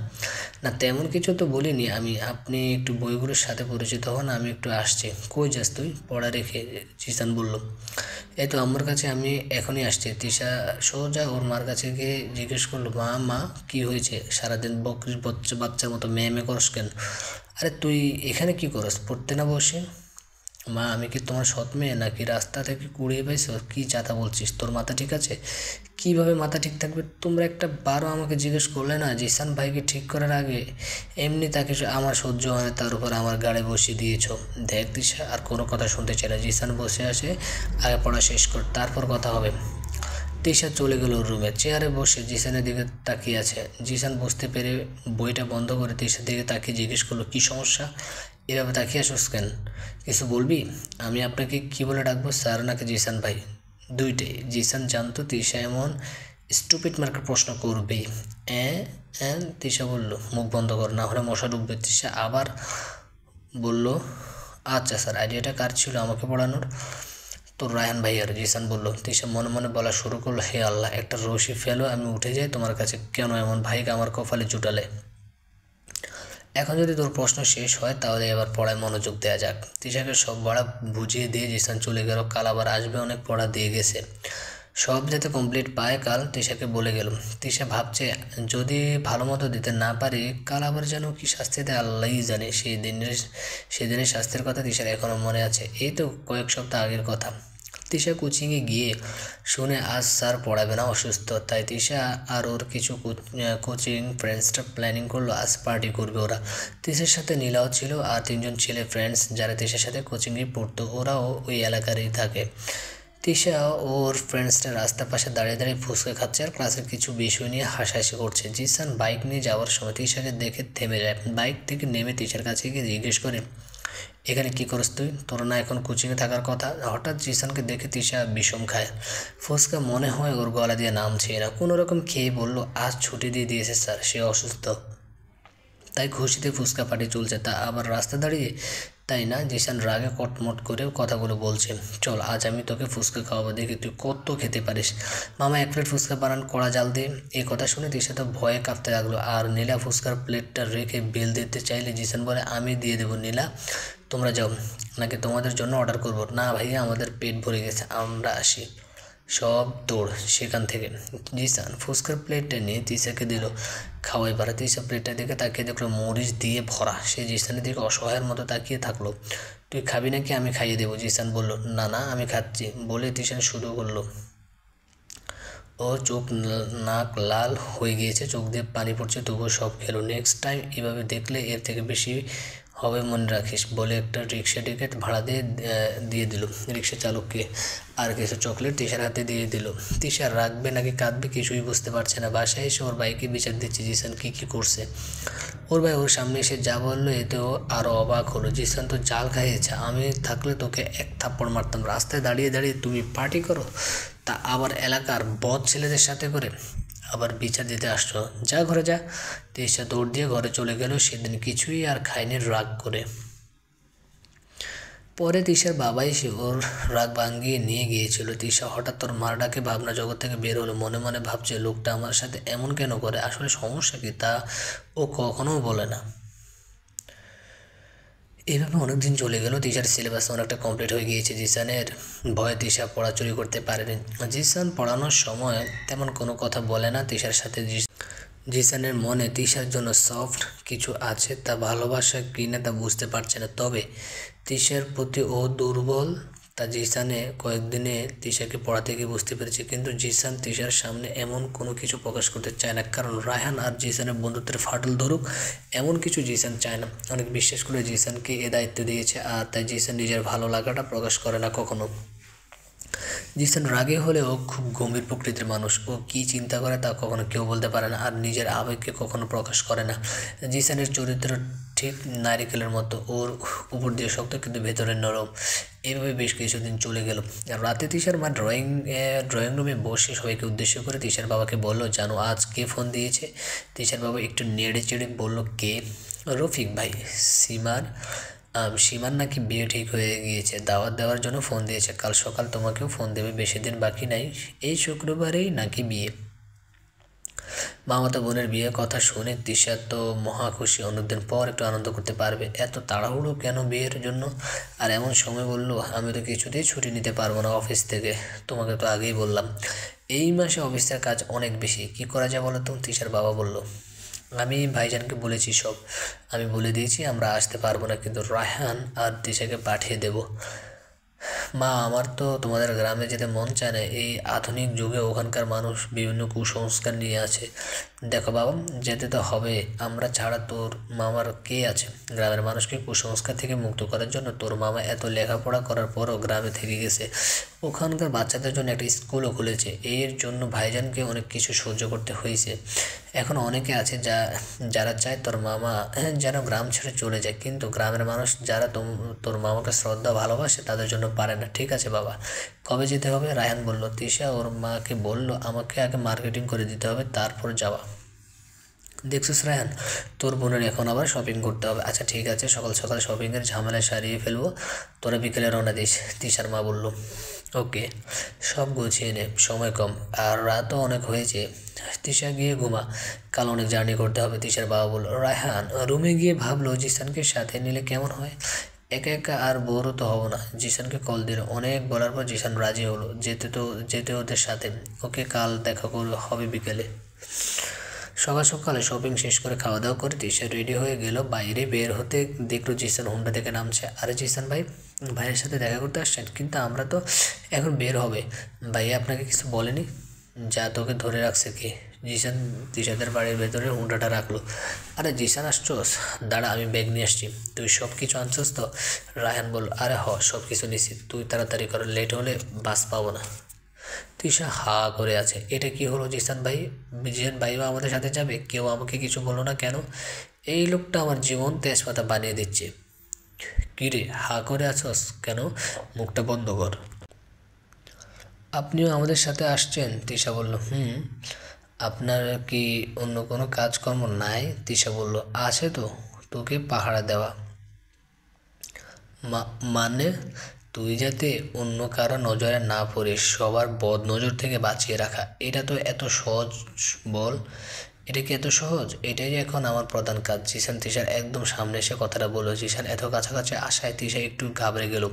না তেমন কিছু তো বলিনি আমি, আপনি একটু বইগুলোর সাথে পরিচিত হন, আমি একটু আসছি। কই যাস তুই? পড়া রেখে। জিসান বলল। এই তো আমার কাছে, আমি এখনই আসছি। তিশা সোজা ওর মার কাছে গিয়ে জিজ্ঞেস করলো, মা মা কী হয়েছে, সারাদিন বকরির বাচ্চার মতো মেয়ে করস কেন? আরে তুই এখানে কি করস, পড়তে না বসে? মা আমি কি তোমার সৎ মেয়ে নাকি রাস্তা থেকে কুড়িয়ে পাইছো? কী চাতা বলছিস, তোর মাথা ঠিক আছে? কীভাবে মাথা ঠিক থাকবে? তোমরা একটা বারও আমাকে জিজ্ঞেস করলে না জিসান ভাইকে ঠিক করার আগে? এমনি তাকে আমার সহ্য হয়, তার উপর আমার গাড়ি বসিয়ে দিয়েছো। দেখ দিশা, আর কোনো কথা শুনতে চাই না। জিসান বসে আসে, আগে পড়া শেষ কর, তারপর কথা হবে। তিশা চলে গেল ওর রুমে, চেয়ারে বসে জিসানের দিকে তাকিয়ে আছে। জিসান বুঝতে পেরে বইটা বন্ধ করে তিশার দিকে তাকিয়ে জিজ্ঞেস করলো, কী সমস্যা, এভাবে তাকিয়ে আসোস কেন? কিছু বলবি? আমি আপনাকে কি বলে ডাকবো, স্যার নাকি জিসান ভাই? দুইটাই। জিসান জানতো তিশা এমন স্টুপিড মার্কের প্রশ্ন করবেই। তিশা বলল, মুখ বন্ধ কর, না হলে মশা ঢুকবে। তিশা আবার বলল, আচ্ছা স্যার, আইডিয়াটা কার ছিল আমাকে পড়ানোর? তো রায়হান ভাইয়ার। জিসান বলল। তিশা মনে মনে বলা শুরু করলো, হে আল্লাহ, একটা রশি ফেলো, আমি উঠে যাই তোমার কাছে। কেন এমন ভাইকে আমার কপালে জুটালে? এখন যদি তোর প্রশ্ন শেষ হয় তাহলে এবার পড়ায় মনোযোগ দেওয়া যাক। তিশাকে সব পড়া বুঝিয়ে দিয়ে জিসান চলে গেল। কাল আবার আসবে, অনেক পড়া দিয়ে গেছে, সব যাতে কমপ্লিট পায় কাল তিশাকে বলে গেল। তিশা ভাবছে, যদি ভালো মতো দিতে না পারি কাল আবার যেন কি শাস্তি দেয় আল্লাহই জানে। সেদিনের শাস্তির কথা তিশার এখনও মনে আছে। এই তো কয়েক সপ্তাহ আগের কথা। তিশা কোচিংয়ে গিয়ে শুনে আজ স্যার পড়াবে না, অসুস্থ। তাই তিশা আর ওর কিছু কোচিং ফ্রেন্ডসরা প্ল্যানিং করলো আজ পার্টি করবে ওরা। তিশার সাথে নীলাও ছিল, আর তিনজন ছেলে ফ্রেন্ডস যারা তিশার সাথে কোচিংয়ে পড়তো, ওরাও ওই এলাকারই থাকে। তিশা ওর ফ্রেন্ডসরা রাস্তার পাশে দাঁড়িয়ে দাঁড়িয়ে ফুচকা খাচ্ছে আর ক্লাসের কিছু বিষয় নিয়ে হাসাহাসি করছে। জিসান বাইক নিয়ে যাওয়ার সময় তিশাকে দেখে থেমে যায়। বাইক থেকে নেমে তিশার কাছে গিয়ে জিজ্ঞেস করে, এখানে কি করস তুই? তোর না এখন কোচিংয়ে থাকার কথা? হঠাৎ জিসানকে দেখে তিশা বিষম খায়। ফুচকা মনে হয় ওর গলা দিয়ে নামছে না। কোনো রকম খেয়ে বলল, আজ ছুটি দিয়ে দিয়েছে স্যার, সে অসুস্থ, তাই খুশিতে ফুচকা পাটি চলছে। তা আবার রাস্তা দাঁড়িয়ে, তাই না? জিসান রাগে কটমট করে কথাগুলো বলছে। চল আজ আমি তোকে ফুচকা খাওয়াবো, দেখি তুই কত খেতে পারিস। মামা এক প্লেট ফুচকা বানান, কড়া জাল দিয়ে। এই কথা শুনে তিশা তো ভয়ে কাঁপতে লাগলো। আর নীলা ফুচকার প্লেটটা রেখে বিল দিতে চাইলে জিসান বলে, আমি দিয়ে দেবো নীলা, তোমরা যাও, নাকি তোমাদের জন্য অর্ডার করবো? না ভাইয়া, আমাদের পেট ভরে গেছে, আমরা আসি। সব দৌড় সেখান থেকে। জিসান ফুচকার প্লেটটা নিয়ে তিশাকে দিল, খাওয়াই পারে। তিশা প্লেটটা দেখে তাকিয়ে দেখলো মরিচ দিয়ে ভরা। সে জিসানের দিকে অসহায়ের মতো তাকিয়ে থাকলো। তুই খাবি নাকি আমি খাইয়ে দেবো? জিসান বলল, না না আমি খাচ্ছি, বলে তিশান শুরু করলো। ও চোখ নাক লাল হয়ে গিয়েছে, চোখ দিয়ে পানি পড়ছে, তবুও সব খেলো। নেক্সট টাইম এভাবে দেখলে এর থেকে বেশি হবে মনে রাখিস, বলে একটা রিক্সা টিকিট ভাড়া দিয়ে দিল রিক্সা চালককে। আর কিছু চকলেট তিশার হাতে দিয়ে দিল। তিশা রাখবে নাকি কাঁদবে কিছুই বুঝতে পারছে না। বাসায় এসে ওর ভাইকে বিচার দিচ্ছে জিসান কী করছে। ওর ভাই ওর সামনে এসে যা বললো এতেও আরও অবাক হলো। জিসান তো জাল খাইয়েছে, আমি থাকলে তোকে এক থাপ্পড় মারতাম। রাস্তায় দাঁড়িয়ে দাঁড়িয়ে তুমি পার্টি করো, তা আবার এলাকার বদ ছেলেদের সাথে করে, আবার বিচার দিতে আসছো, যা ঘরে যা। তিশা দৌড় দিয়ে ঘরে চলে গেল। সেদিন কিছুই আর খায়নি, রাগ করে। পরে তিশার বাবা এসে ওর রাগ ভাঙিয়ে নিয়ে গিয়েছিল। তিশা হঠাৎ তোর মার ডাকে ভাবনা জগৎ থেকে বের হলো। মনে মনে ভাবছে, লোকটা আমার সাথে এমন কেন করে, আসলে সমস্যা কি তা ও কখনো বলে না। এইভাবে অনেক দিন চলে গেল। তিশার সিলেবাস অনেকটা কমপ্লিট হয়ে গিয়েছে। জিসানের ভয়ে তিশা পড়া চুরি করতে পারেনি। জিসান পড়ানোর সময় তেমন কোনো কথা বলে না তিশার সাথে। জিসানের মনে তিশার জন্য সফট কিছু আছে, তা ভালোবাসা কিনা তা বুঝতে পারছে না। তবে তিশার প্রতি ও দুর্বল, তা জিসানে কয়েকদিনে তিশাকে পড়াতে গিয়ে বুঝতে পেরেছে। কিন্তু জিসান তিশার সামনে এমন কোনো কিছু প্রকাশ করতে চায় না, কারণ রায়হান আর জিসানের বন্ধুত্বের ফাটল ধরুক এমন কিছু জিসান চায় না। অনেক বিশ্বাস করে জিসানকে এ দায়িত্ব দিয়েছে, আর তাই জিসান নিজের ভালো লাগাটা প্রকাশ করে না কখনো। জিসান রাগে হলেও খুব গম্ভীর প্রকৃতির মানুষ। ও কী চিন্তা করে তা কখনো কেউ বলতে পারে না, আর নিজের আবেগকে কখনো প্রকাশ করে না। জিসানের চরিত্র ঠিক নারিকেলের মতো, ওর উপর দিয়ে শক্ত কিন্তু ভেতরে নরম। এইভাবে বেশ কিছুদিন চলে গেল। রাতে তিশার মা ড্রয়িং রুমে বসে সবাইকে উদ্দেশ্য করে তিশার বাবাকে বলল, জানো আজ কে ফোন দিয়েছে? তিশার বাবা একটু নেড়ে চেড়ে বলল, কে? রফিক ভাই, সীমার নাকি বিয়ে ঠিক হয়ে গিয়েছে, দাওয়াত দেওয়ার জন্য ফোন দিয়েছে। কাল সকাল তোমাকেও ফোন দেবে, বেশি দিন বাকি নাই, এই শুক্রবারেই নাকি বিয়ে। মামাতো বোনের বিয়ের কথা শুনে তিশা তো মহা খুশি, অনেকদিন পর একটু আনন্দ করতে পারবে। এত তাড়াহুড়ো কেন বিয়ের জন্য? আর এমন সময় বলল, আমি তো কিছুতেই ছুটি নিতে পারবো না অফিস থেকে, তোমাকে তো আগেই বললাম। এই মাসে অফিসের কাজ অনেক বেশি, কি করা যায় বলো তো? তিশার বাবা বলল, আমি ভাইজানকে বলেছি সব, আমি বলে দিয়েছি আমরা আসতে পারবো না, কিন্তু রায়হান আর তিশাকে পাঠিয়ে দেব। মা, আমার তো তোমাদের গ্রামে যেতে মন চায় না, এই আধুনিক যুগে ওখানকার মানুষ বিভিন্ন কুসংস্কার নিয়ে আছে। দেখো বাবা, যেতে তো হবে, আমরা ছাড়া তোর মামার কে আছে? গ্রামের মানুষকে কুসংস্কার থেকে মুক্ত করার জন্য তোর মামা এত লেখাপড়া করার পরও গ্রামে থেকে গেছে, ওখানকার বাচ্চাদের জন্য একটা স্কুলও খুলেছে। এর জন্য ভাইজানকে অনেক কিছু সহ্য করতে হয়েছে। এখন অনেকে আছে যারা চায় তোর মামা যেন গ্রাম ছেড়ে চলে যায়, কিন্তু গ্রামের মানুষ যারা তোর মামাকে শ্রদ্ধা ভালোবাসে তাদের জন্য পারে না। ঠিক আছে বাবা, কবে যেতে হবে? রায়হান বলল। তিশা ওর মাকে বলল, আমাকে আগে মার্কেটিং করে দিতে হবে, তারপর যাওয়া। দেখছিস রায়হান, তোর বোনের এখন আবার শপিং করতে হবে। আচ্ছা ঠিক আছে, সকাল সকাল শপিংয়ের ঝামেলা সারিয়ে ফেলবো, তোরা বিকেলে রওনা দিস, তিশার মা বলল। ওকে, সব গুছিয়ে নে, সময় কম আর রাতও অনেক হয়েছে, তিশা গিয়ে ঘুমা, কাল অনেক জার্নি করতে হবে। তিশার বাবা বলল। রায়হান রুমে গিয়ে ভাবলো জিসানকে সাথে নিলে কেমন হয়, একা একা আর বোরও তো হবো না। জিসানকে কল দিল, অনেক বলার পর জিসান রাজি হলো যেতে ওদের সাথে। ওকে, কাল দেখা হবে বিকেলে। সকাল সকালে শপিং শেষ করে খাওয়া দাওয়া করে তিশা রেডি হয়ে গেল। বাইরে বের হতে দেখলো জিসান হোন্ডা থেকে নামছে। আরে জিসান ভাই, ভাইয়ের সাথে দেখা করতে আসছেন? কিন্তু আমরা তো এখন বের হবে। ভাইয়া আপনাকে কিছু বলেনি? যা, তোকে ধরে রাখছে কি? জিসান তিশাদের বাড়ির ভেতরে হোন্ডাটা রাখলো। আরে জিসান আসছোস, দাঁড়া আমি ব্যাগ নিয়ে আসছি, তুই সব কিছু আনছোস তো? রায়হান বলল, আরে সব কিছু নিছি, তুই তাড়াতাড়ি কর, লেট হলে বাস পাবো না। তিশা হা করে আছে, এটা কি হলো? জিসান ভাইও আমাদের সাথে যাবে? কেউ আমাকে কিছু বলো না কেন? এই লোকটা আমার জীবন তেজপাতা বানিয়ে দিচ্ছে। কিরে হা করে আছস কেন? মুখটা বন্ধ কর। আপনিও আমাদের সাথে আসছেন? তিশা বলল। আপনার কি অন্য কোনো কাজকর্ম নাই? তিশা বলল, আছে তো, তোকে পাহারা দেওয়া। মানে? তুই যাতে অন্য কারো নজরে না পড়িস, সবার বদ নজর থেকে বাঁচিয়ে রাখা, এটা তো এত সহজ? বল, এটা কি এত সহজ? এটাই এখন আমার প্রধান কাজ। জিসান তিশার একদম সামনে এসে কথাটা বলল। জিসান এত কাছাকাছি আসায় তিশা একটু ঘাবড়ে গেল।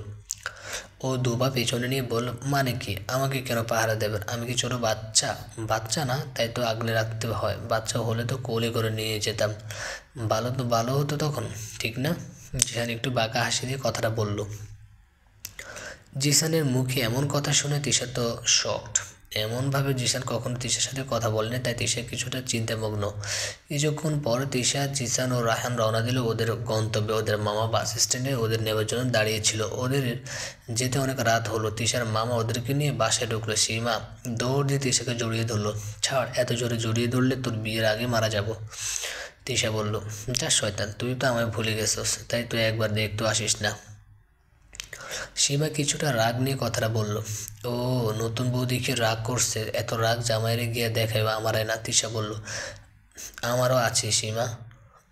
ও দুপা পেছনে নিয়ে বলল, মানে কি? আমাকে কেন পাহারা দেবেন? আমি কি ছোট বাচ্চা? বাচ্চা না, তাই তো আগলে রাখতে হয়, বাচ্চা হলে তো কোলে করে নিয়ে যেতাম, ভালো হতো তখন, ঠিক না? জিসান একটু বাঁকা হাসি দিয়ে কথাটা বলল। জিসানের মুখে এমন কথা শুনে তিশা তো শকড। এমনভাবে জিসান কখনো তিশার সাথে কথা বলেনি, তাই তিশা কিছুটা চিন্তামগ্ন। কিছুক্ষণ পর তিশা, জিসান ও রায়হান রওনা দিল ওদের গন্তব্যে। ওদের মামা বাস স্ট্যান্ডে ওদের নেওয়ার জন্য দাঁড়িয়েছিল। ওদের যেতে অনেক রাত হলো। তিশার মামা ওদেরকে নিয়ে বাসায় ঢুকলো। সীমা দৌড় দিয়ে তিশাকে জড়িয়ে ধরলো। ছাড়, এত জোরে জড়িয়ে ধরলে তোর বিয়ের আগে মারা যাব। তিশা বলল, যা শয়তান, তুই তো আমায় ভুলে গেছিস, তাই তুই একবার দেখতে আসিস না। সীমা কিছুটা রাগ নিয়ে কথাটা বলল। ও, নতুন বউ দেখে রাগ করছে? এত রাগ জামাইরে গিয়ে দেখাইবা আমারে না? তিশা বলল। আমারও আছে সীমা,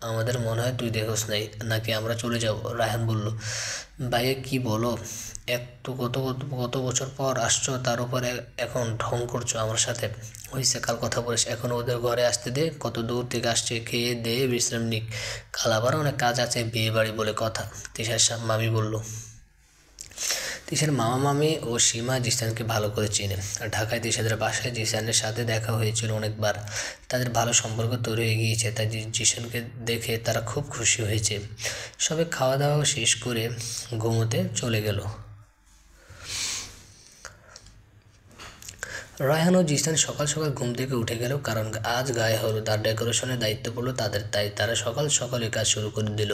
আমাদের মনে হয় তুই দেখোস নাই, নাকি আমরা চলে যাব? রায়হান বলল। ভাইয়া কি বলো? কত বছর পর আসছো, তার উপরে এখন ঢং করছো আমার সাথে। হয়েছে, কাল কথা বলিস, এখন ওদের ঘরে আসতে দে, কত দূর থেকে আসছে, খেয়ে দে বিশ্রাম নিক, কাল আবার অনেক কাজ আছে, বিয়ে বাড়ি বলে কথা। তিশার মামি বলল। তিশার মামা মামি ও সীমা জিসানকে ভালো করে চেনে। ঢাকায় তিশাদের বাসায় জিসানের সাথে দেখা হয়েছিল অনেকবার, তাদের ভালো সম্পর্ক তৈরি হয়ে গিয়েছে, তাই জিসানকে দেখে তারা খুব খুশি হয়েছে। সবাই খাওয়া দাওয়া শেষ করে ঘুমোতে চলে গেল। রায়হান ও জিসান সকাল সকাল ঘুম থেকে উঠে গেল, কারণ আজ গায়ে হলুদ আর ডেকোরেশনের দায়িত্ব পড়লো তাদের, তাই তারা সকাল সকালে কাজ শুরু করে দিল।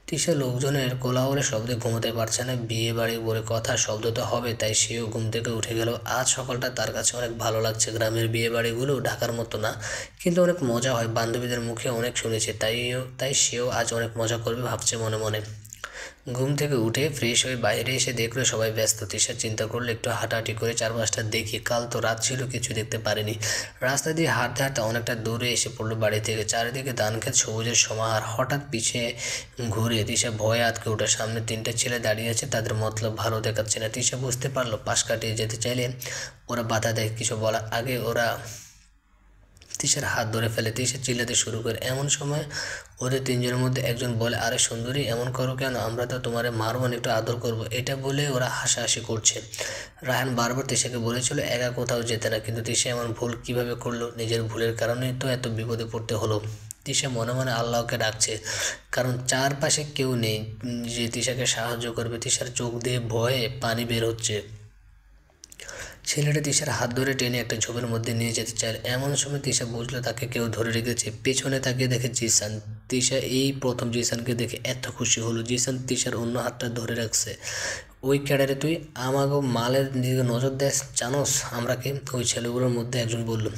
তিশা লোকজনের কোলাহলের শব্দে ঘুমোতে পারছে না, বিয়ে বাড়ি বলে কথা, শব্দ তো হবে, তাই সেও ঘুম থেকে উঠে গেল। আজ সকালটা তার কাছে অনেক ভালো লাগছে। গ্রামের বিয়ে বাড়িগুলো ঢাকার মতো না, কিন্তু অনেক মজা হয়, বান্ধবীদের মুখে অনেক শুনেছে, তাই সেও আজ অনেক মজা করবে ভাবছে মনে মনে। ঘুম থেকে উঠে ফ্রেশ হয়ে বাইরে এসে দেখলো সবাই ব্যস্ত। তিশা চিন্তা করলো একটু হাঁটাহাঁটি করে চারপাশটা দেখি, কাল তো রাত ছিল কিছু দেখতে পারিনি। রাস্তা দিয়ে হাঁটতে হাঁটতে অনেকটা দূরে এসে পড়লো বাড়ি থেকে। চারিদিকে ধানক্ষেত, সবুজের সমাহার। হঠাৎ পিছিয়ে ঘুরে তিশা ভয়ে আটকে ওঠে। সামনে তিনটে ছেলে দাঁড়িয়ে আছে, তাদের মতলব ভালো দেখাচ্ছে না। তিশা বুঝতে পারলো পাশ কাটিয়ে যেতে চাইলে ওরা বাধা দেয়। কিছু বলার আগে ওরা তিশার হাত ধরে ফেলে। তিশা চিল্লাতে শুরু করে। এমন সময় ওদের তিনজনের মধ্যে একজন বলে, আরে সুন্দরী, এমন করো কেন? আমরা তো তোমারে মারবো না, একটু আদর করবো। এটা বলে ওরা হাসাহাসি করছে। রায়হান বারবার তিশাকে বলেছিল একা কোথাও যেতে না, কিন্তু তিশা এমন ভুল কিভাবে করলো? নিজের ভুলের কারণেই তো এত বিপদে পড়তে হলো। তিশা মনে মনে আল্লাহকে ডাকছে, কারণ চারপাশে কেউ নেই যে তিশাকে সাহায্য করবে। তিশার চোখ দিয়ে ভয়ে পানি বের হচ্ছে। ছেলেটা তিশার হাত ধরে টেনে একটা ঝোপের মধ্যে নিয়ে যেতে চায়। এমন সময় তিশা বুঝলো তাকে কেউ ধরে রেখেছে। পেছনে তাকিয়ে দেখে জিসান। তিশা এই প্রথম জিসানকে দেখে এত খুশি হলো। জিসান তিশার অন্য হাতটা ধরে রাখছে। ওই ক্যাডারে তুই আমাকে মালের দিকে নজর দেস জানোস আমরা কে? ওই ছেলেগুলোর মধ্যে একজন বলল।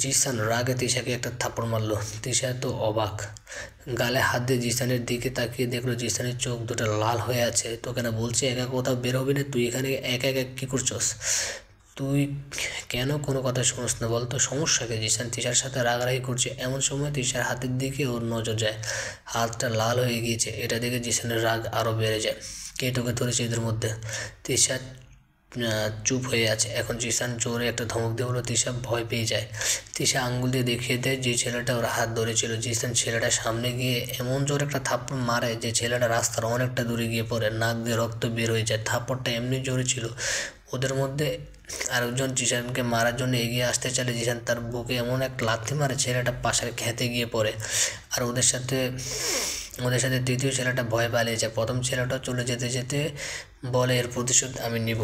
জিসান রাগে তিশাকে একটা থাপ্পড় মারলো। তিশা তো অবাক, গালে হাত দিয়ে জিসানের দিকে তাকিয়ে দেখলো জিসানের চোখ দুটো লাল হয়ে আছে। তোকে না বলছি একা কোথাও বের হবি না, তুই এখানে একা একা কী করছস? তুই কেন কোনো কথা শুনোস না বলতো? সমস্যাকে? জিসান তিশার সাথে রাগারাগি করছে। এমন সময় তিশার হাতের দিকে ওর নজর যায়। হাতটা লাল হয়ে গিয়েছে। এটা দেখে জিসানের রাগ আরও বেড়ে যায়। কে তোকে ধরেছে এদের মধ্যে? তিশা চুপ হয়ে আছে। এখন জিসান জোরে একটা ধমক দিয়ে বলল। তিশা ভয় পেয়ে যায়। তিশা আঙ্গুল দিয়ে দেখিয়ে দেয় যে ছেলেটা ওর হাত ধরেছিল। জিসান ছেলেটার সামনে গিয়ে এমন জোরে একটা থাপ্পড় মারে যে ছেলেটা রাস্তার অনেকটা দূরে গিয়ে পড়ে। নাক দিয়ে রক্ত বের হয়ে যায়। থাপ্পড়টা এমনি জোরে ছিল। ওদের মধ্যে আরেকজন জিসানকে মারার জন্য এগিয়ে আসতে চাইলে জিসান তার বুকে এমন এক লাথি মারে ছেলেটা পাশের খেতে গিয়ে পড়ে। আর ওদের সাথে দ্বিতীয় ছেলেটা ভয় পালিয়ে যায়। প্রথম ছেলেটা চলে যেতে যেতে বলে, এর প্রতিশোধ আমি নিব।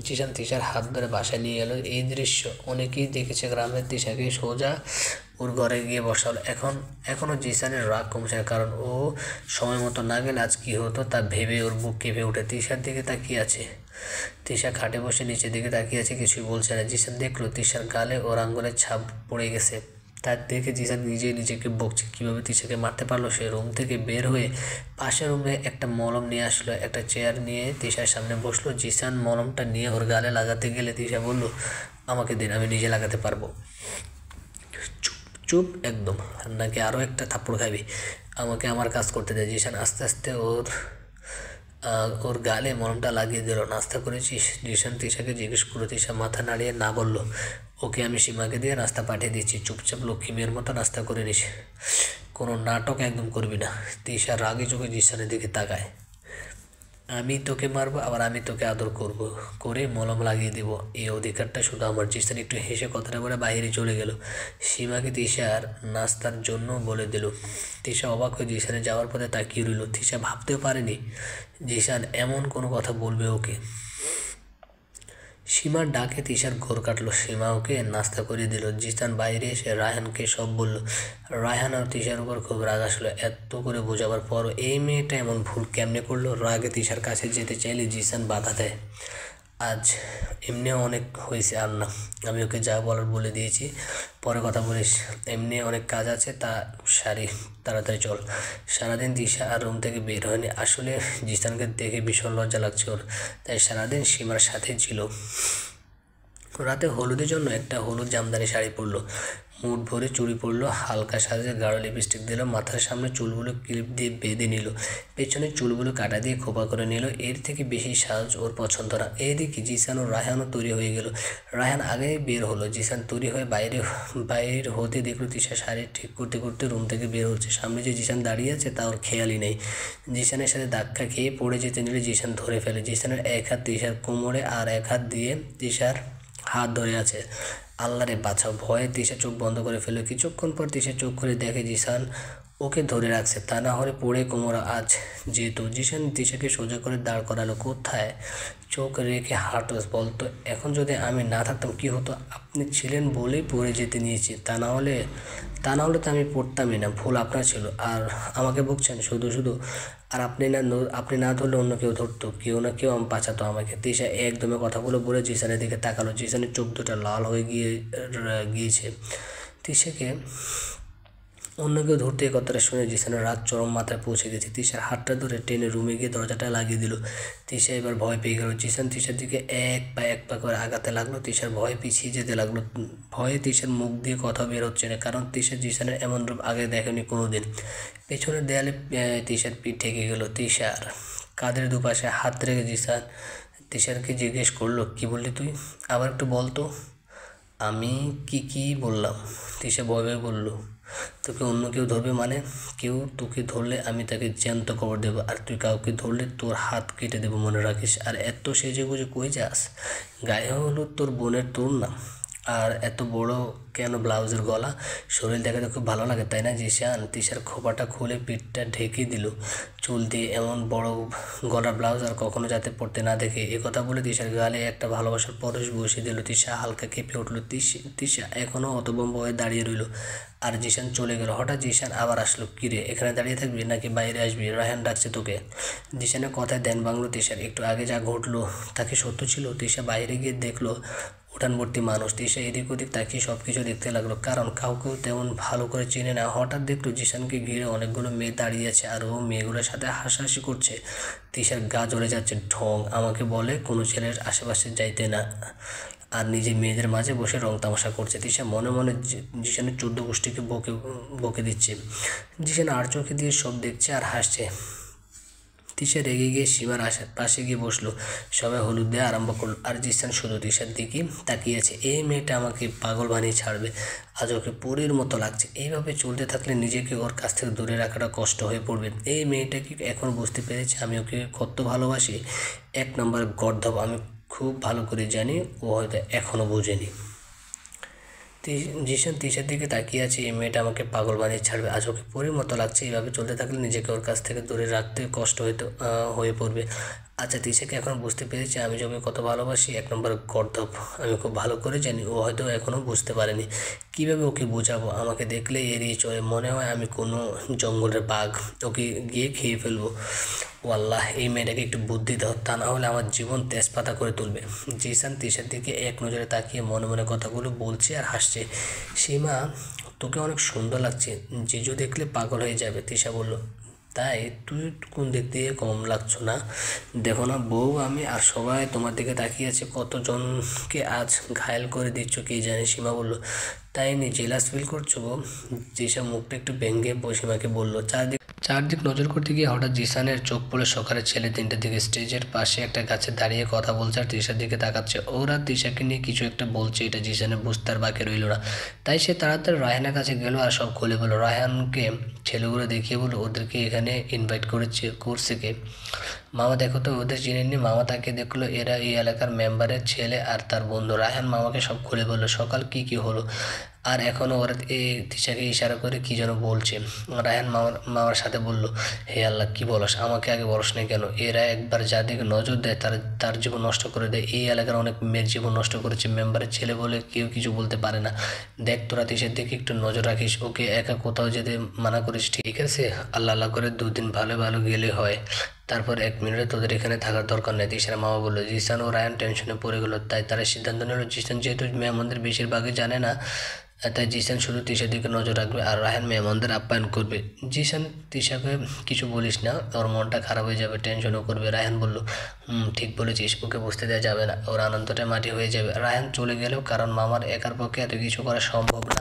জিসান তিশার হাত ধরে বাসায় নিয়ে গেল। এই দৃশ্য অনেকেই দেখেছে গ্রামের। তিশাকে সোজা ওর ঘরে গিয়ে বসালো। এখনও জিসানের রাগ কমছে না, কারণ ও সময় মতো না গেলে আজ কী হতো তা ভেবে ওর বুক কেঁপে ওঠে। তিশার দিকে তাকিয়ে আছে। তিশা খাটে বসে নিচের দিকে তাকিয়ে আছে, কিছুই বলছে না। জিসান দেখলো তিশার গালে ওর আঙ্গুলের ছাপ পড়ে গেছে। তার দেখে জিসান নিজেকে বকছে কীভাবে তিশাকে মারতে পারলো। সে রুম থেকে বের হয়ে পাশের রুমে একটা মলম নিয়ে আসলো। একটা চেয়ার নিয়ে তিশার সামনে বসলো। জিসান মলমটা নিয়ে ওর গালে লাগাতে গেলে তিশা বলল, আমাকে দিন, আমি নিজে লাগাতে পারবো। চুপ চুপ একদম, নাকি আরও একটা থাপ্পড় খাবি? আমাকে আমার কাজ করতে দেয়। জিসান আস্তে আস্তে ওর গালে মলমটা লাগিয়ে দিল। নাস্তা করেছিস? জিসান তিশাকে জিজ্ঞেস করলো। তিশা মাথা নাড়িয়ে না বলল। ওকে আমি সীমাকে দিয়ে নাস্তা পাঠিয়ে দিচ্ছি, চুপচাপ লক্ষ্মী মেয়ের মতো নাস্তা করে নিস, কোনো নাটক একদম করবি না। তিশা রাগে চোখে জিসানের দিকে তাকায়। আমি তোকে মারবো, আবার আমি তোকে আদর করব, করে মলম লাগিয়ে দেব, এই অধিকারটা শুধু আমার। জিসান একটু হেসে কথাটা বলে বাইরে চলে গেল। সীমাকে তিশার নাস্তার জন্য বলে দিল। তিশা অবাক হয়ে জিসানে যাওয়ার পথে তাকিয়ে রইল। তিশা ভাবতেও পারেনি জিসান এমন কোনো কথা বলবে ওকে। সীমার ডাকে তিশার ঘোর কাটলো। সীমা ওকে নাস্তা করে দিল। জিসান বাইরে এসে রায়হানকে সব বলল। রায়হান আর তিশার উপর খুব রাগ আসলো। এত করে বোঝাবার পরও এই মেয়েটা এমন ভুল কেমনে করলো? রাগে তিশার কাছে যেতে চাইলে জিসান বাধা দেয়। আজ এমনিও অনেক হয়েছে, আর না, আমি ওকে যা বলার বলে দিয়েছি, পরে কথা বলিস, এমনি অনেক কাজ আছে, তা সারি, তাড়াতাড়ি চল। সারাদিন দিশা আর রুম থেকে বের হয়নি। আসলে জিসানকে দেখে ভীষণ লজ্জা লাগছে ওর, তাই সারাদিন সীমার সাথে ছিল। রাতে হলুদের জন্য একটা হলুদ জামদানি শাড়ি পরলো, মুঠ ভরে চুড়ি পরলো, হালকা সাজে গাঢ় লিপস্টিক দিল, মাথার সামনে চুলগুলো ক্লিপ দিয়ে বেঁধে নিল, পেছনের চুলগুলো কাটা দিয়ে খোপা করে নিল। এর থেকে বেশি সাজ ওর পছন্দ না। এইদিকে জিসান ও রায়হানও তৈরি হয়ে গেল। রায়হান আগে বের হলো। জিসান তৈরি হয়ে বাইরে হতে দেখলো তিশা শাড়ি ঠিক করতে করতে রুম থেকে বের হচ্ছে। সামনে যে জিসান দাঁড়িয়ে আছে তা ওর খেয়ালই নেই। জিসানের সাথে ধাক্কা খেয়ে পড়ে যেতে নিলে জিসান ধরে ফেলে। জিসানের এক হাত তিশার কোমরে আর এক হাত দিয়ে তিশার হাত ধরে আছে। আল্লাহরে বাঁচাও, ভয়ে তিশা চোখ বন্ধ করে ফেলল। কিছুক্ষণ পর তিশা চোখ করে দেখে জিসান ওকে ধরে রাখছে, তা না হলে পড়ে কোমর আজ যেত। জিসান তিশাকে সোজা করে দাঁড় করালো। কোথায় চোখ রেখে হাঁটোস বলতো? এখন যদি আমি না থাকতাম কি হতো? আপনি ছিলেন বলেই পড়ে যেতে নিয়েছি, তা না হলে তো আমি পড়তামই না। ভুল আপনার ছিল, আর আমাকে বকছেন শুধু। আর আপনি না ধরলে অন্য কেউ ধরতো, কেউ না কেউ বাঁচাতো আমাকে। তিশা একদমে কথাগুলো বলে জিসানের দিকে তাকালো। জিসানের চোখ দুটা লাল হয়ে গিয়েছে। তিশাকে অন্য কেউ ধরতে এই কথাটা শুনে জিসানের রাত চরম মাথায় পৌঁছে গেছে। তিশার হাতটা ধরে টেনে রুমে গিয়ে দরজাটা লাগিয়ে দিল। তিশা এবার ভয় পেয়ে গেল। জিসান তিশার দিকে এক পা করে আগাতে লাগলো। তিশার ভয়ে পিছিয়ে যেতে লাগলো। ভয়ে তিশার মুখ দিয়ে কথা বের হচ্ছে না, কারণ তিশা জিসানের এমন রূপ আগে দেখেনি কোনোদিন। পেছনের দেয়ালে তিশার পিঠ ঠেকে গেল। তিশার কাঁধের দুপাশে হাত রেখে জিসান তিশারকে জিজ্ঞেস করলো, কি বললি তুই? আবার একটু বলতো। আমি কি বললাম? তিশা ভয় ভয় বলল, তোকে অন্য কেউ ধরবে মানে? কেউ তোকে ধরলে আমি তাকে জ্যান্ত কবর দেবো, আর তুই কাউকে ধরলে তোর হাত কেটে দেবো, মনে রাখিস। আর এত সেজে গুজে কই যাস? গায়ে হলুদ তোর বোনের, তোর না। আর এত বড় কেন ব্লাউজের গলা? শরীর দেখাতে খুব ভালো লাগে তাই না জিশান? তিশার খোপাটা খুলে পিঠটা ঢেকে দিল চুল দিয়ে। এমন বড় গলার ব্লাউজ আর কখনো যাতে পড়তে না দেখে। এ কথা বলে তিশার গালে একটা ভালোবাসার পরশ বসিয়ে দিল। তিশা হালকা কেঁপে উঠল। তিশা এখনও হতভম্ব হয়ে দাঁড়িয়ে রইল। আর জিশান চলে গেল। হঠাৎ জিশান আবার আসলো। কিরে, এখানে দাঁড়িয়ে থাকবি নাকি বাইরে আসবি? রায়হান ডাকছে তোকে। জিশানের কথায় ধ্যান ভাঙলো তিশার। একটু আগে যা ঘটলো তা কি সত্য ছিল? তিশা বাইরে গিয়ে দেখলো উঠান ভর্তি মানুষ। তিশা এদিক ওদিক তাকিয়ে সব কিছু দেখতে লাগলো, কারণ কাউকেও তেমন ভালো করে চেনে না। হঠাৎ দেখলো জিশানকে ঘিরে অনেকগুলো মেয়ে দাঁড়িয়ে আছে, আর ও মেয়েগুলোর সাথে হাসাহাসি করছে। তিশার গা জ্বলে যাচ্ছে। ঢং আমাকে বলে কোনো ছেলের আশেপাশে যাইতে না, আর নিজে মেয়েদের মাঝে বসে রং তামাশা করছে। তিশা মনে মনে জিশানের 14 গোষ্ঠীকে বকে বকে দিচ্ছে। জিশান আর চোখে দিয়ে সব দেখছে আর হাসছে। তিশা রেগে গিয়ে সীমার পাশে গিয়ে বসলো। সবাই হলুদ দেওয়া আরম্ভ করলো, আর জিসান শুধু তিশার দিকে তাকিয়ে আছে। এই মেয়েটা আমাকে পাগল বানিয়ে ছাড়বে, আজ ওকে পরীর মতো লাগছে। এইভাবে চলতে থাকলে নিজেকে ওর কাছ থেকে দূরে রাখাটা কষ্ট হয়ে পড়বে। এই মেয়েটা কি এখন বুঝতে পেরেছে আমি ওকে কত ভালোবাসি? 1 নম্বর গর্ধব। আমি খুব ভালো করে জানি, ও হয়তো এখনও বোঝেনি। জিশান তিশার দিকে তাকিয়ে আছে। এই মেয়েটা আমাকে পাগল বানিয়ে ছাড়বে, আজ ওকে পরীর মতো লাগছে। এইভাবে চলতে থাকলে নিজেকে ওর কাছ থেকে দূরে রাখতে কষ্ট হয়ে পড়বে। আচ্ছা, তিশাকে এখন বুঝতে পেরেছি আমি ওকে কত ভালোবাসি। 1 নম্বর গর্ধব। আমি খুব ভালো করে জানি, ও হয়তো এখনও বুঝতে পারেনি। কীভাবে ওকে বোঝাবো? আমাকে দেখলে এড়িয়ে চলে, মনে হয় আমি কোনো জঙ্গলের বাঘ, ওকে গিয়ে খেয়ে ফেলবো। ও আল্লাহ, এই মেয়েটাকে একটু বুদ্ধি দাও, তা না হলে আমার জীবন তেজপাতা করে তুলবে। জিসান তিশার দিকে এক নজরে তাকিয়ে মনে মনে কথাগুলো বলছে আর হাসছে। সীমা, তোকে অনেক সুন্দর লাগছে, জিজু দেখলে পাগল হয়ে যাবে। তিশা বলল, তাই? তুই কোন দিক দিয়ে কম লাগছো না? দেখো না বউ, আমি আর সবাই তোমার দিকে তাকিয়ে আছে, কতজনকে আজ ঘায়েল করে দিচ্ছ কে জানে। সীমা বলল, তাই নি জেলাস ফিল করছো গো? জিসা মুখটা একটু ভেঙে সীমাকে বলল। চারদিক নজর করতে গিয়ে হঠাৎ জিসানের চোখ পড়ে সকালের ছেলে 3টার দিকে। স্টেজের পাশে একটা গাছে দাঁড়িয়ে কথা বলছে আর তিশার দিকে তাকাচ্ছে। ওরা তিশাকে নিয়ে কিছু একটা বলছে, এটা জিসানের বুঝতে আর বাকি রইল না। তাই সে তাড়াতাড়ি রায়হানের কাছে গেল আর সব খুলে বলল। রায়হানকে ছেলেগুলো দেখিয়ে বলল, ওদেরকে এখানে ইনভাইট করছে কে? মামা দেখো তো, ওদের চিনেননি? মামা তাকে দেখলো, এরা এই এলাকার মেম্বারের ছেলে আর তার বন্ধু। রায়হান মামাকে সব খুলে বললো সকাল কি হলো। আর এখনও ওরা এই তিশাকে ইশারা করে কি যেন বলছে। রায়হান মামার সাথে বলল, হে আল্লাহ, কি বলস? আমাকে আগে বলস না কেন? এরা একবার যাদেরকে নজর দেয় তার জীবন নষ্ট করে দেয়। এই এলাকার অনেক মেয়ের জীবন নষ্ট করেছে, মেম্বারের ছেলে বলে কেউ কিছু বলতে পারে না। দেখ, তোরা তিশার দিকে একটু নজর রাখিস, ওকে একা কোথাও যেতে মানা করিস, ঠিক আছে? আল্লাহ আল্লাহ করে 2 দিন ভালো ভালো গেলে হয়, তারপর 1 মিনিটে তোদের এখানে থাকার দরকার নেই। তিশার মামা বললো। জিসান ও রায়ান টেনশনে পড়ে গেল। তাই তারা সিদ্ধান্ত নিল, জিসান যেহেতু মেহমানদের বেশিরভাগই জানে না, তাই জিসান শুধু তিশার দিকে নজর রাখবে আর রায়হান মেহমানদের আপ্যায়ন করবে। জিসান তিশাকে কিছু বলিস না, ওর মনটা খারাপ হয়ে যাবে, টেনশনও করবে। রায়হান বলল, ঠিক বলেছিস, ওকে বুঝতে দেওয়া যাবে না, ওর আনন্দটা মাটি হয়ে যাবে। রায়হান চলে গেলেও কারণ মামার একার পক্ষে এত কিছু করা সম্ভব না।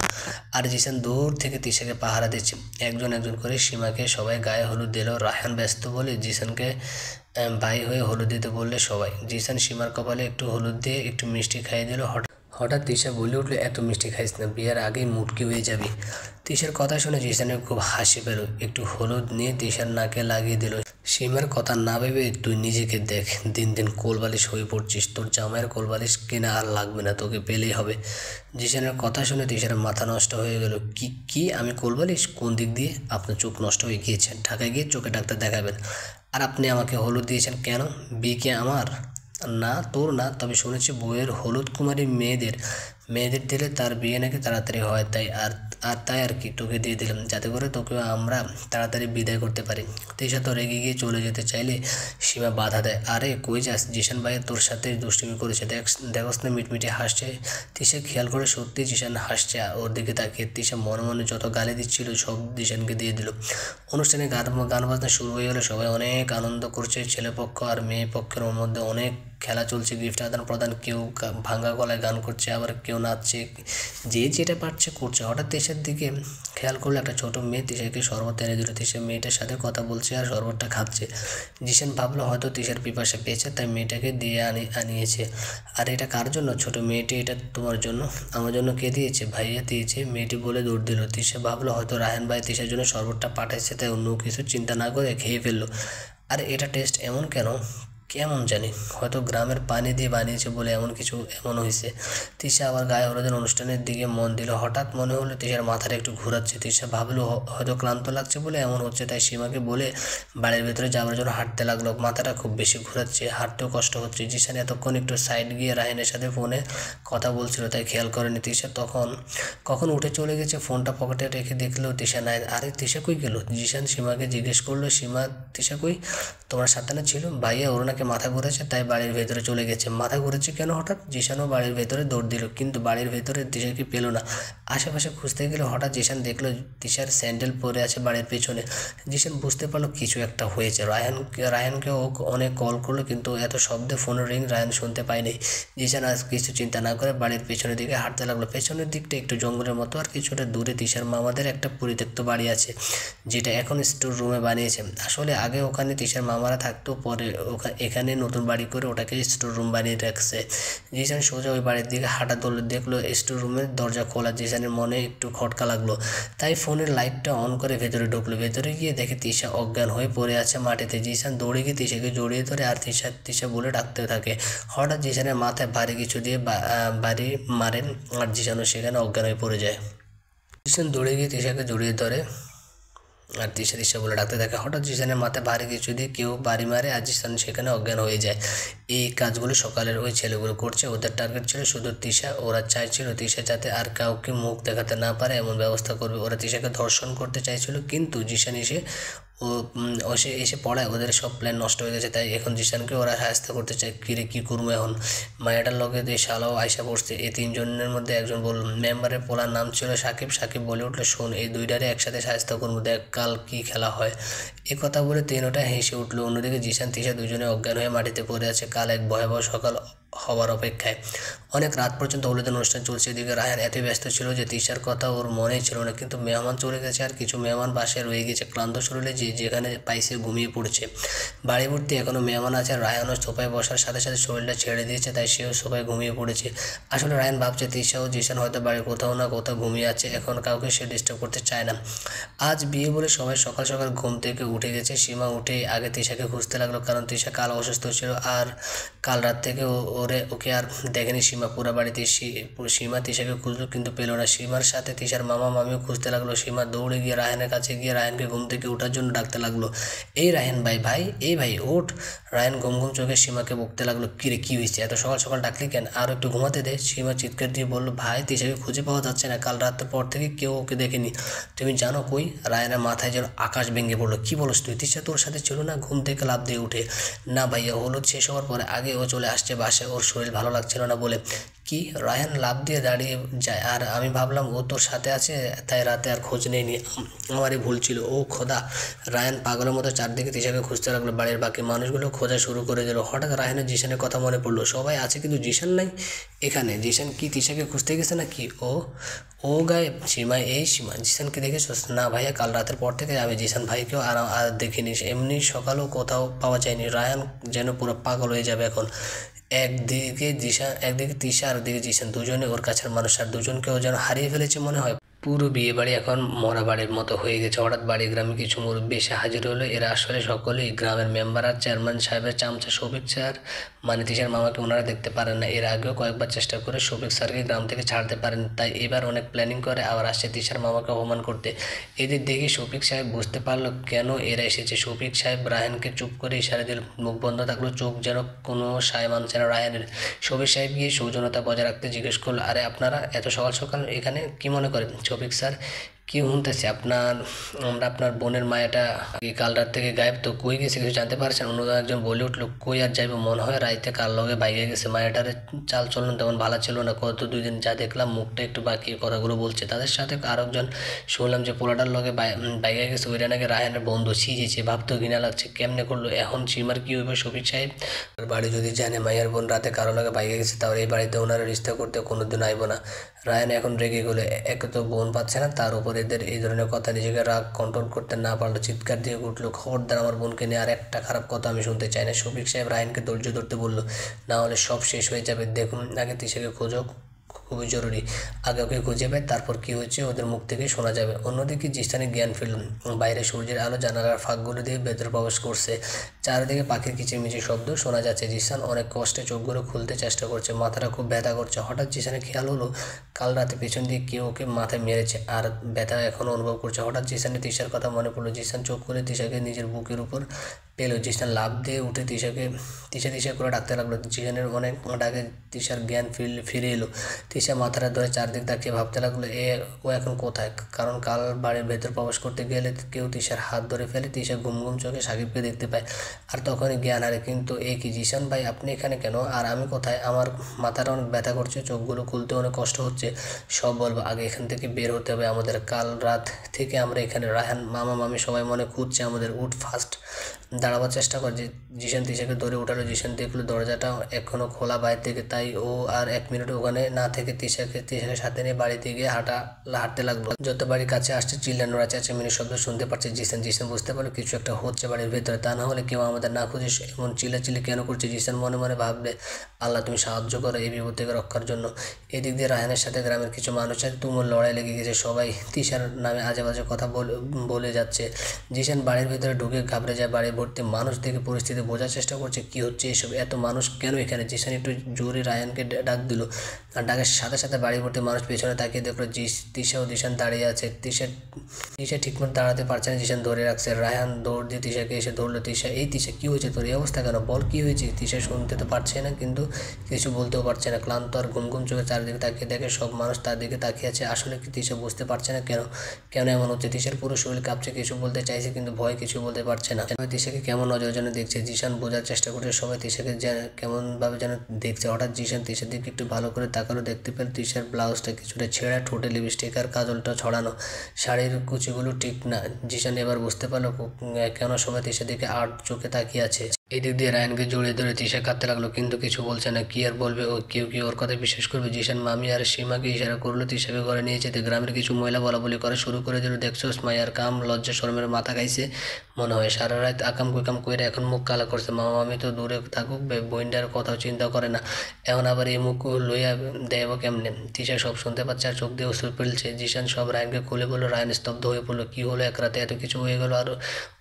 আর জিসান দূর থেকে তিশাকে পাহারা দিচ্ছে। একজন একজন করে সীমাকে সবাই গায়ে হলুদ দিল। রায়হান ব্যস্ত বলে জিসানকে ভাই হয়ে হলুদ দিতে বললে সবাই। জিসান সীমার কপালে একটু হলুদ দিয়ে একটু মিষ্টি খাইয়ে দিল। হঠাৎ তিশা বলে উঠলো, এত মিষ্টি খাইস না, বিয়ের আগেই মুটকি হয়ে যাবি। তিশার কথা শুনে জিসানের খুব হাসি পেল। একটু হলুদ নিয়ে তিশার নাকে লাগিয়ে দিল। সীমার কথা না ভেবে তুই নিজেকে দেখ, দিন দিন কোলবালিশ হয়ে পড়ছিস, তোর জামাইয়ের কোলবালিশ কেনা আর লাগবে না, তোকে পেলেই হবে। জিসানের কথা শুনে তিশার মাথা নষ্ট হয়ে গেল। কি আমি কোলবালিশ? কোন দিক দিয়ে? আপনার চোখ নষ্ট হয়ে গিয়েছে, ঢাকায় গিয়ে চোখে ডাক্তার দেখাবেন। আর আপনি আমাকে হলুদ দিয়েছেন কেন? বিয়ে কি আমার? না, তোর না, তবে শুনেছি বউয়ের হলুদ কুমারী মেয়েদের দিলে তার বিয়ে নাকি তাড়াতাড়ি হয়, তাই আর কি তোকে দিয়ে দিলাম, যাতে করে তোকে আমরা তাড়াতাড়ি বিদায় করতে পারি। তিশা তো রেগে গিয়ে চলে যেতে চাইলে সীমা বাধা দেয়। আরে কই যাস? জিসান ভাই তোর সাথে দুষ্টুমি করেছে, দেখস না মিটমিটে হাসছে। তিশা খেয়াল করে সত্যি জিসান হাসছে ওর দিকে তাকিয়ে। তিশা মনে মনে যত গালি দিচ্ছিল সব জিসানকে দিয়ে দিল। অনুষ্ঠানে গান বাজনা শুরু হয়ে গেলো। সবাই অনেক আনন্দ করছে, ছেলে পক্ষ আর মেয়ে পক্ষের মধ্যে অনেক খেলা চলছে, গিফট আদান প্রদান। কেউ ভাঙা গলায় গান করছে, আবার কেউ কেউ নাচছে, যে যেটা পারছে করছে। হঠাৎ তিশার দিকে খেয়াল করলো একটা ছোটো মেয়ে তিশাকে শরবত এনে দিল। তিশা মেয়েটার সাথে কথা বলছে আর শরবতটা খাচ্ছে। জিশান ভাবলো হয়তো তিশার পিপাসা পেয়েছে তাই মেয়েটাকে দিয়ে আনিয়েছে। আর এটা কার জন্য? ছোটো মেয়েটি, এটা তোমার জন্য। আমার জন্য কে দিয়েছে? ভাইয়া দিয়েছে, মেয়েটি বলে দৌড় দিল। তিশা ভাবলো হয়তো রায়হান ভাই তিশার জন্য শরবতটা পাঠাইছে, তাই অন্য কিছু চিন্তা না করে খেয়ে ফেললো। আর এটা টেস্ট এমন কেন, কেমন জানি, হয়তো গ্রামের পানি দিয়ে বানিয়েছে বলে এমন হয়েছে। তিশা আবার গায়ে হলুদের অনুষ্ঠানের দিকে মন দিল। হঠাৎ মনে হলো তিশার মাথাটা একটু ঘোরাচ্ছে। তিশা ভাবলো হয়তো ক্লান্ত লাগছে বলে এমন হচ্ছে, তাই সীমাকে বলে বাড়ির ভেতরে যাওয়ার জন্য হাঁটতে লাগলো। মাথাটা খুব বেশি ঘোরাচ্ছে, হাঁটতেও কষ্ট হচ্ছে। জিশান এতক্ষণ একটু সাইড গিয়ে রায়হানের সাথে ফোনে কথা বলছিল, তাই খেয়াল করেনি। তিশা কখন উঠে চলে গেছে। ফোনটা পকেটে রেখে দেখলো তিশা নাই। আরে তিশা কই গেল? জিশান সীমাকে জিজ্ঞেস করলো, সীমা তিশা কই? তোমার সাথে না ছিল? ভাইয়া ওর নাকি মাথা ঘুরেছে তাই বাড়ির ভেতরে চলে গেছে। মাথা ঘুরেছে কেন হঠাৎ? জিশানও বাড়ির ভেতরে দৌড় দিল, কিন্তু বাড়ির ভেতরে তিশাকে পেল না। আশেপাশে খুঁজতে গেলে হঠাৎ জিশান দেখলো তিশার স্যান্ডেল পরে আছে বাড়ির পেছনে। জিশান বুঝতে পারলো কিছু একটা হয়েছে। রায়হানকেও অনেক কল করলো, কিন্তু এত শব্দে ফোনের রিং রায়হান শুনতে পায়নি। জিশান আজ কিছু চিন্তা না করে বাড়ির পেছনের দিকে হাঁটতে লাগলো। পেছনের দিকটা একটু জঙ্গলের মতো, আর কিছুটা দূরে তিশার মামাদের একটা পরিত্যক্ত বাড়ি আছে, যেটা এখন স্টোর রুমে বানিয়েছে। আসলে আগে ওখানে তিশার মামারা থাকতো, পরে এখানে নতুন বাড়ি করে ওটাকে স্টোর রুম বানিয়ে রাখছে। জিশান সোজা ওই বাড়ির দিকে হাঁটা ধরলো, দেখলো স্টোর রুমের দরজা খোলা। জিশানের মনে একটু খটকা লাগলো, তাই ফোনের লাইটটা অন করে ভেতরে ঢুকলো। ভেতরে গিয়ে দেখে তিশা অজ্ঞান হয়ে পড়ে আছে মাটিতে। জিশান দৌড়ে গিয়ে তিশাকে জড়িয়ে ধরে আর তিশা বলে ডাকতে থাকে। হঠাৎ জিশানের মাথায় ভারী কিছু দিয়ে বাড়ি মারেন, আর জিশানও সেখানে অজ্ঞান হয়ে পড়ে যায়। জিশান দৌড়ে গিয়ে তিশাকে জড়িয়ে ধরে আর তিশা বলে ডাকতে থাকে। হঠাৎ জিশানের মাথায় ভারী কিছু দিয়ে কেউ বাড়ি মারে আর জিশান সেখানে অজ্ঞান হয়ে যায়। এই কাজগুলো সকালের ওই ছেলেগুলো করছে। ওদের টার্গেট ছিল শুধু তিশা। ওরা চাইছিল তিশা যাতে আর কাউকে মুখ দেখাতে না পারে এমন ব্যবস্থা করবে। ওরা তিশাকে ধর্ষণ করতে চাইছিল, কিন্তু জিশান এসে পড়ায় ওদের সব প্ল্যান নষ্ট হয়ে গেছে। তাই এখন জিশানকে ওরা সাহায্য করতে চায়। কিরে কি করবো এখন? মায়াটার লগে এই শালাও আয়সা পড়ছে। এই তিনজনের মধ্যে একজন বলল, মেম্বারের পোলার নাম ছিল সাকিব। সাকিব বলে উঠলো, শোন, এই দুইটারে একসাথে সাহায্য করবো, দেখ কাল কি খেলা হয়। এ কথা বলে তিনোটা হেসে উঠলো। অন্যদিকে জিশান তিশা দুজনে অজ্ঞান হয়ে মাটিতে পড়ে আছে, কাল এক ভয়াবহ সকাল হবার অপেক্ষায়। অনেক রাত পর্যন্ত হলুদের অনুষ্ঠান চলছে। এদিকে রায়হান এত ব্যস্ত ছিল যে তিশার কথা ওর মনেই ছিল না। কিন্তু মেহমান চলে গেছে আর কিছু মেহমান বাসায় রয়ে গেছে ক্লান্ত শরীরে, যেখানে পাইছে ঘুমিয়ে পড়ছে। বাড়ি ভর্তি এখনও মেহমান আছে। রায়হানও সোফায় বসার সাথে সাথে শরীরটা ছেড়ে দিয়েছে, তাই সেও সোফায় ঘুমিয়ে পড়েছে। আসলে রায়হান ভাবছে তিশা ও জিশান হয়তো বাড়ির কোথাও না কোথাও ঘুমিয়ে আছে, এখন কাউকে সে ডিস্টার্ব করতে চায় না। আজ বিয়ে বলে সবাই সকাল সকাল ঘুম থেকে উঠে গেছে। সীমা উঠে আগে তিশাকে খুঁজতে লাগলো, কারণ তিশা কাল অসুস্থ ছিল আর কাল রাত থেকে ওকে আর দেখেনি সীমা। পুরো বাড়িতে সীমা তিশাকে খুঁজলো, কিন্তু পেল না। সীমার সাথে তিশার মামা মামিও খুঁজতে লাগলো। সীমা দৌড়ে গিয়ে রায়হানের কাছে গিয়ে রায়হানকে ঘুম থেকে ওঠার জন্য ডাকতে লাগলো, এই রায়হান ভাই, এই ভাই ওঠ। রায়হান ঘুম চোখে সীমাকে বকতে লাগলো, কিরে কি হয়েছে, এত সকাল সকাল ডাকলি কেন? আর একটু ঘুমাতে দে। সীমা চিৎকার দিয়ে বললো, ভাই তিশাকে খুঁজে পাওয়া যাচ্ছে না, কাল রাতের পর থেকে কেউ ওকে দেখেনি। তুমি জানো কই? রায়হানের মাথায় যেন আকাশ ভেঙে পড়লো। কি বলস তুই? তিশা তোর সাথে ছিল না? ঘুম থেকে লাফ দিয়ে উঠে, না ভাইয়া, হলুদ শেষ হওয়ার পরে আগে ও চলে আসছে বাসায়, ওর শরীর ভালো লাগছিল না বলে। কি? রায়হান লাফ দিয়ে দাঁড়িয়ে যায়, আর আমি ভাবলাম ও তোর সাথে আছে, তাই রাতে আর খোঁজ নেয়নি, আমারই ভুল ছিল। ও খোদা! রায়হান পাগলের মতো চারদিকে তিশাকে খুঁজতে লাগলো। বাড়ির বাকি মানুষগুলো খোঁজা শুরু করে দিল। হঠাৎ রায়হানের জিশানের কথা মনে পড়লো। সবাই আছে কিন্তু জিশান নাই এখানে। জিশান কি তিশাকে খুঁজতে গেছে নাকি? ও গায়েব। সীমা জিশানকে দেখেছ? না ভাইয়া, কাল রাতের পর থেকে আমি জিশান ভাইকেও আর দেখিনি। এমনি সকালেও কোথাও পাওয়া যায়নি। রায়হান যেন পুরো পাগল হয়ে যাবে এখন। একদিকে তিশা আর ওদিকে জিশান, দুজনে ওর কাছের মানুষ, আর দুজনকেও যেন হারিয়ে ফেলেছে মনে হয়। পুরো বিয়ে বাড়ি এখন মরা বাড়ির মতো হয়ে গেছে। হঠাৎ বাড়ি গ্রামে কিছু মুরব্বী এসে হাজির হলো। এরা আসলে সকলেই গ্রামের মেম্বার আর চেয়ারম্যান সাহেবের চামচা শফিক স্যার, মানে তিশার মামাকে ওনারা দেখতে পারেন না। এর আগেও কয়েকবার চেষ্টা করে শফিক স্যারকে গ্রাম থেকে ছাড়তে পারেন, তাই এবার অনেক প্ল্যানিং করে আবার আসছে তিশার মামাকে অপমান করতে। এদের দেখে শফিক সাহেব বুঝতে পারলো কেন এরা এসেছে। শফিক সাহেব রায়হানকে চুপ করে ইশারা দিল। মুখ বন্ধ থাকলো, চোখ যেন কোনো সায় মানছে না রায়হানের। শফিক সাহেব গিয়ে সৌজন্যতা বজায় রাখতে জিজ্ঞেস করলো, আরে আপনারা এত সকাল সকাল এখানে কি মনে করেন? শফিক স্যার, কি শুনতেছি আমরা আপনার বোনের মায়াটা কাল রাত থেকে গায়েব, তো কই গেছে কিছু জানতে পারছেন? অন্য একজন বলে উঠলো, কই আর যাইবো, মনে হয় রাইতে কার লগে বাইকে গেছে। মায়াটারে চাল চলন তেমন ভালো ছিল না, গত 2 দিন যা দেখলাম মুখটা একটু বাকি কথাগুলো বলছে। তাদের সাথে আরেকজন শুনলাম যে পোলাটার লগে বাইকে গেছে, ওইটা নাকি রায়হানের বন্ধু। ছিঁচেছে, ভাবতেও ঘৃণা লাগছে, কেমনে করলো। এখন সীমার কি হইবে শফিক সাহেব? বাড়ি যদি জানে মাইয়ার বোন রাতে কারো লগে বাইকে গেছে, তাহলে এই বাড়িতে ওনারা রিস্তা করতে কোনোদিন আইব না। রায়ান এখন রেগে গেলো, একে তো বোন পাচ্ছে না, তার উপর এদের এই ধরনের কথা। নিজেকে রাগ কন্ট্রোল করতে না পারলো, চিৎকার দিয়ে উঠলো, খবরদার আমার বোনকে নিয়ে আর একটা খারাপ কথা আমি শুনতে চাই না। শফিক সাহেব রায়ানকে ধৈর্য ধরতে বললো, না হলে সব শেষ হয়ে যাবে। দেখুন আগে তিশাকে খোঁজো, খুবই জরুরি। আগে ওকে খুঁজে পায়, তারপর কি হচ্ছে ওদের মুখ থেকে শোনা যাবে। অন্যদিকে জিস্তানের জ্ঞান ফিরল, বাইরে সূর্যের আলো জানালার ফাঁকগুলো দিয়ে ভেতরে প্রবেশ করছে। চারিদিকে পাখির কিচিরমিচির শব্দ শোনা যাচ্ছে। জিসান অনেক কষ্টে চোখগুলো খুলতে চেষ্টা করছে, মাথাটা খুব ব্যথা করছে। হঠাৎ জিসানের খেয়াল হলো কাল রাতে পেছন দিয়ে কেউ ওকে মাথায় মেরেছে, আর ব্যথা এখনও অনুভব করছে। হঠাৎ জিসানের তিশার কথা মনে পড়লো। জিসান চোখ খুলে তিশাকে নিজের বুকের উপর পেল। জিসান লাফ দিয়ে উঠে তিশা করে ডাকতে লাগলো। জিসানের অনেক ডাকে তিশার জ্ঞান ফিরে এলো। তিশা মাথাটা ধরে চারদিক তাকিয়ে ভাবতে লাগলো, ও এখন কোথায়? কারণ কাল বাড়ির ভেতর প্রবেশ করতে গেলে কেউ তিশার হাত ধরে ফেলে। তিশা ঘুম ঘুম চোখে সাকিবকে দেখতে পায়, আর তখনই জ্ঞান হারে। কিন্তু কি জিসান ভাই, আপনি এখানে কেন? আর আমি কোথায়? আমার মাথাটা অনেক ব্যথা করছে, চোখগুলো খুলতে অনেক কষ্ট হচ্ছে। সব বলবো, আগে এখান থেকে বের হতে হবে আমাদের। কাল রাত থেকে আমরা এখানে, রায়হান, মামা, মামি সবাই মনে খুঁজছে আমাদের। উঠ ফার্স্ট। দাঁড়াবার চেষ্টা কর। জিসান তিশাকে ধরে উঠালো। জিসান দেখলো দরজাটা এখনো খোলা বাইরে থেকে, তাই ও আর 1 মিনিট ওখানে না থেকে তিশাকে সাথে নিয়ে বাড়িতে গিয়ে হাঁটতে লাগলো। যত বাড়ির কাছে আসছে চিল্লানো চেঁচামেচির শব্দ শুনতে পাচ্ছে জিসান বুঝতে পারলো কিছু একটা হচ্ছে বাড়ির ভেতরে, তা না হলে কেউ আমাদের না খুঁজে এমন চিল্লাচিল্লি কেন করছে। জিসান মনে মনে ভাববে, আল্লাহ তুমি সাহায্য করো এই বিপদ থেকে রক্ষার জন্য। এদিক দিয়ে রায়হানের সাথে গ্রামের কিছু মানুষের তুমুল লড়াই লেগে গেছে। সবাই তিশার নামে আজে বাজে কথা বলে যাচ্ছে। জিসান বাড়ির ভিতরে ঢুকে ঘাবড়ে যায়। বাড়ি ভর্তি মানুষ দেখে পরিস্থিতি বোঝার চেষ্টা করছে, কি হচ্ছে এসব, এত মানুষ কেন এখানে। জিসান একটু জোরে রায়হানকে ডাক দিল, আর ডাকের সাথে সাথে বাড়ি ভর্তি মানুষ পেছনে তাকিয়ে দেখলো তিশা ও জিসান দাঁড়িয়ে আছে। তিশা ঠিকমতো দাঁড়াতে পারছে না, জিসান ধরে রাখছে। রায়হান দৌড় দিয়ে তিশাকে এসে ধরলো। তিশা কি হয়েছে তোর, এই অবস্থা কেন, বল কি হয়েছে। তিশা শুনতে তো পারছে না, কিন্তু কিছু বলতেও পারছে না। ক্লান্ত আর ঘুম ঘুম চোখে চারিদিকে তাকিয়ে দেখে সব মানুষ তার দিকে তাকিয়ে আছে। আসলে কি তিশা বুঝতে পারছে না কেন এমন হচ্ছে। তিশার পুরো শরীর কাঁপছে, কিছু বলতে চাইছে কিন্তু ভয় কিছু বলতে পারছে না। তিশাকে কেমন নজর যেন দেখছে। জিসান বোঝার চেষ্টা করছে, সবাই তিশাকে কেমনভাবে যেন দেখছে। হঠাৎ জিসান তিশার দিকে একটু ভালো করে তাকালো, দেখতে পেল তিশার ব্লাউজটা কিছুটা ছেঁড়া, ঠোঁটে লিপস্টিক আর কাজলটা ছড়ানো, শাড়ির কুচিগুলো ঠিক না। জিসান এবার বুঝতে পারলো কেন সবাই তিশার দিকে আর চোখে তাকিয়ে আছে। এদিক দিয়ে রায়ানকে জড়িয়ে ধরে তিশা কাঁদতে লাগলো, কিন্তু কিছু বলছে না। কি আর বলবে ও, কেউ কি ওর কথা বিশ্বাস করবে? জিসান মামি আর সীমাকে ইশারা করলো তিশাকে ঘরে নিয়ে যেতে। গ্রামের কিছু মহিলা বলাবলি করা শুরু করে দিল, দেখছোস মায়ার কাম, লজ্জা শরমের মাথা খাইছে মনে হয়, সারা রাত আকাম কুকাম করে এখন মুখ কালা করছে। মামা মামি তো দূরে থাকুক, বইন্ডার কথাও চিন্তা করে না, এখন আবার এই মুখ লইয়া দেব কেমনে। তিশা সব শুনতে পাচ্ছে আর চোখ দিয়ে অশ্রু ফেলছে। জিসান সব রায়নকে খুলে বললো। রায়ন স্তব্ধ হয়ে পড়লো। কি হলো, এক রাতে এত কিছু হয়ে গেল, আর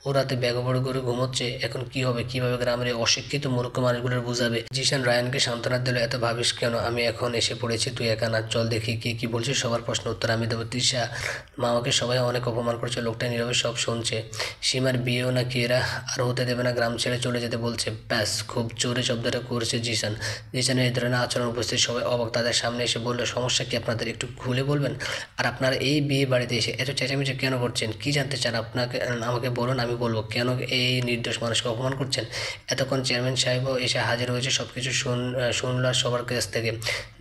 ও রাতে ব্যাগ বড় করে ঘুমোচ্ছে। এখন কি হবে, কিভাবে গ্রামের অশিক্ষিত মূর্খ মানুষগুলোর বুঝাবে? জিসান রায়ানকে সান্ত্বনা দিল, এত ভাবিস কেন, আমি এখন এসে পড়েছি, তুই একা না, চল দেখি কে কি বলছিস। সবার প্রশ্ন উত্তর আমি দেবো। তিশা, মামাকে সবাই অনেক অপমান করছে, লোকটা নীরবে সব শুনছে। সীমার বিয়েও নাকি এরা আর হতে দেবে না, গ্রাম ছেড়ে চলে যেতে বলছে। ব্যাস, খুব জোরে শব্দটা করছে জিসানের এই ধরনের আচরণ উপস্থিত সবাই অবাক। তাদের সামনে এসে বললো, সমস্যা কি আপনাদের, একটু খুলে বলবেন? আর আপনারা এই বিয়ে বাড়িতে এসে এত চেঁচামেচি কেন করছেন, কি জানতে চান? আমাকে বলুন, আমি বলবো কেন এই নির্দোষ মানুষকে অপমান করছেন। এতক্ষণ চেয়ারম্যান সাহেবও এসে হাজির হয়েছে, সব কিছু শুনল সবার কাছ থেকে।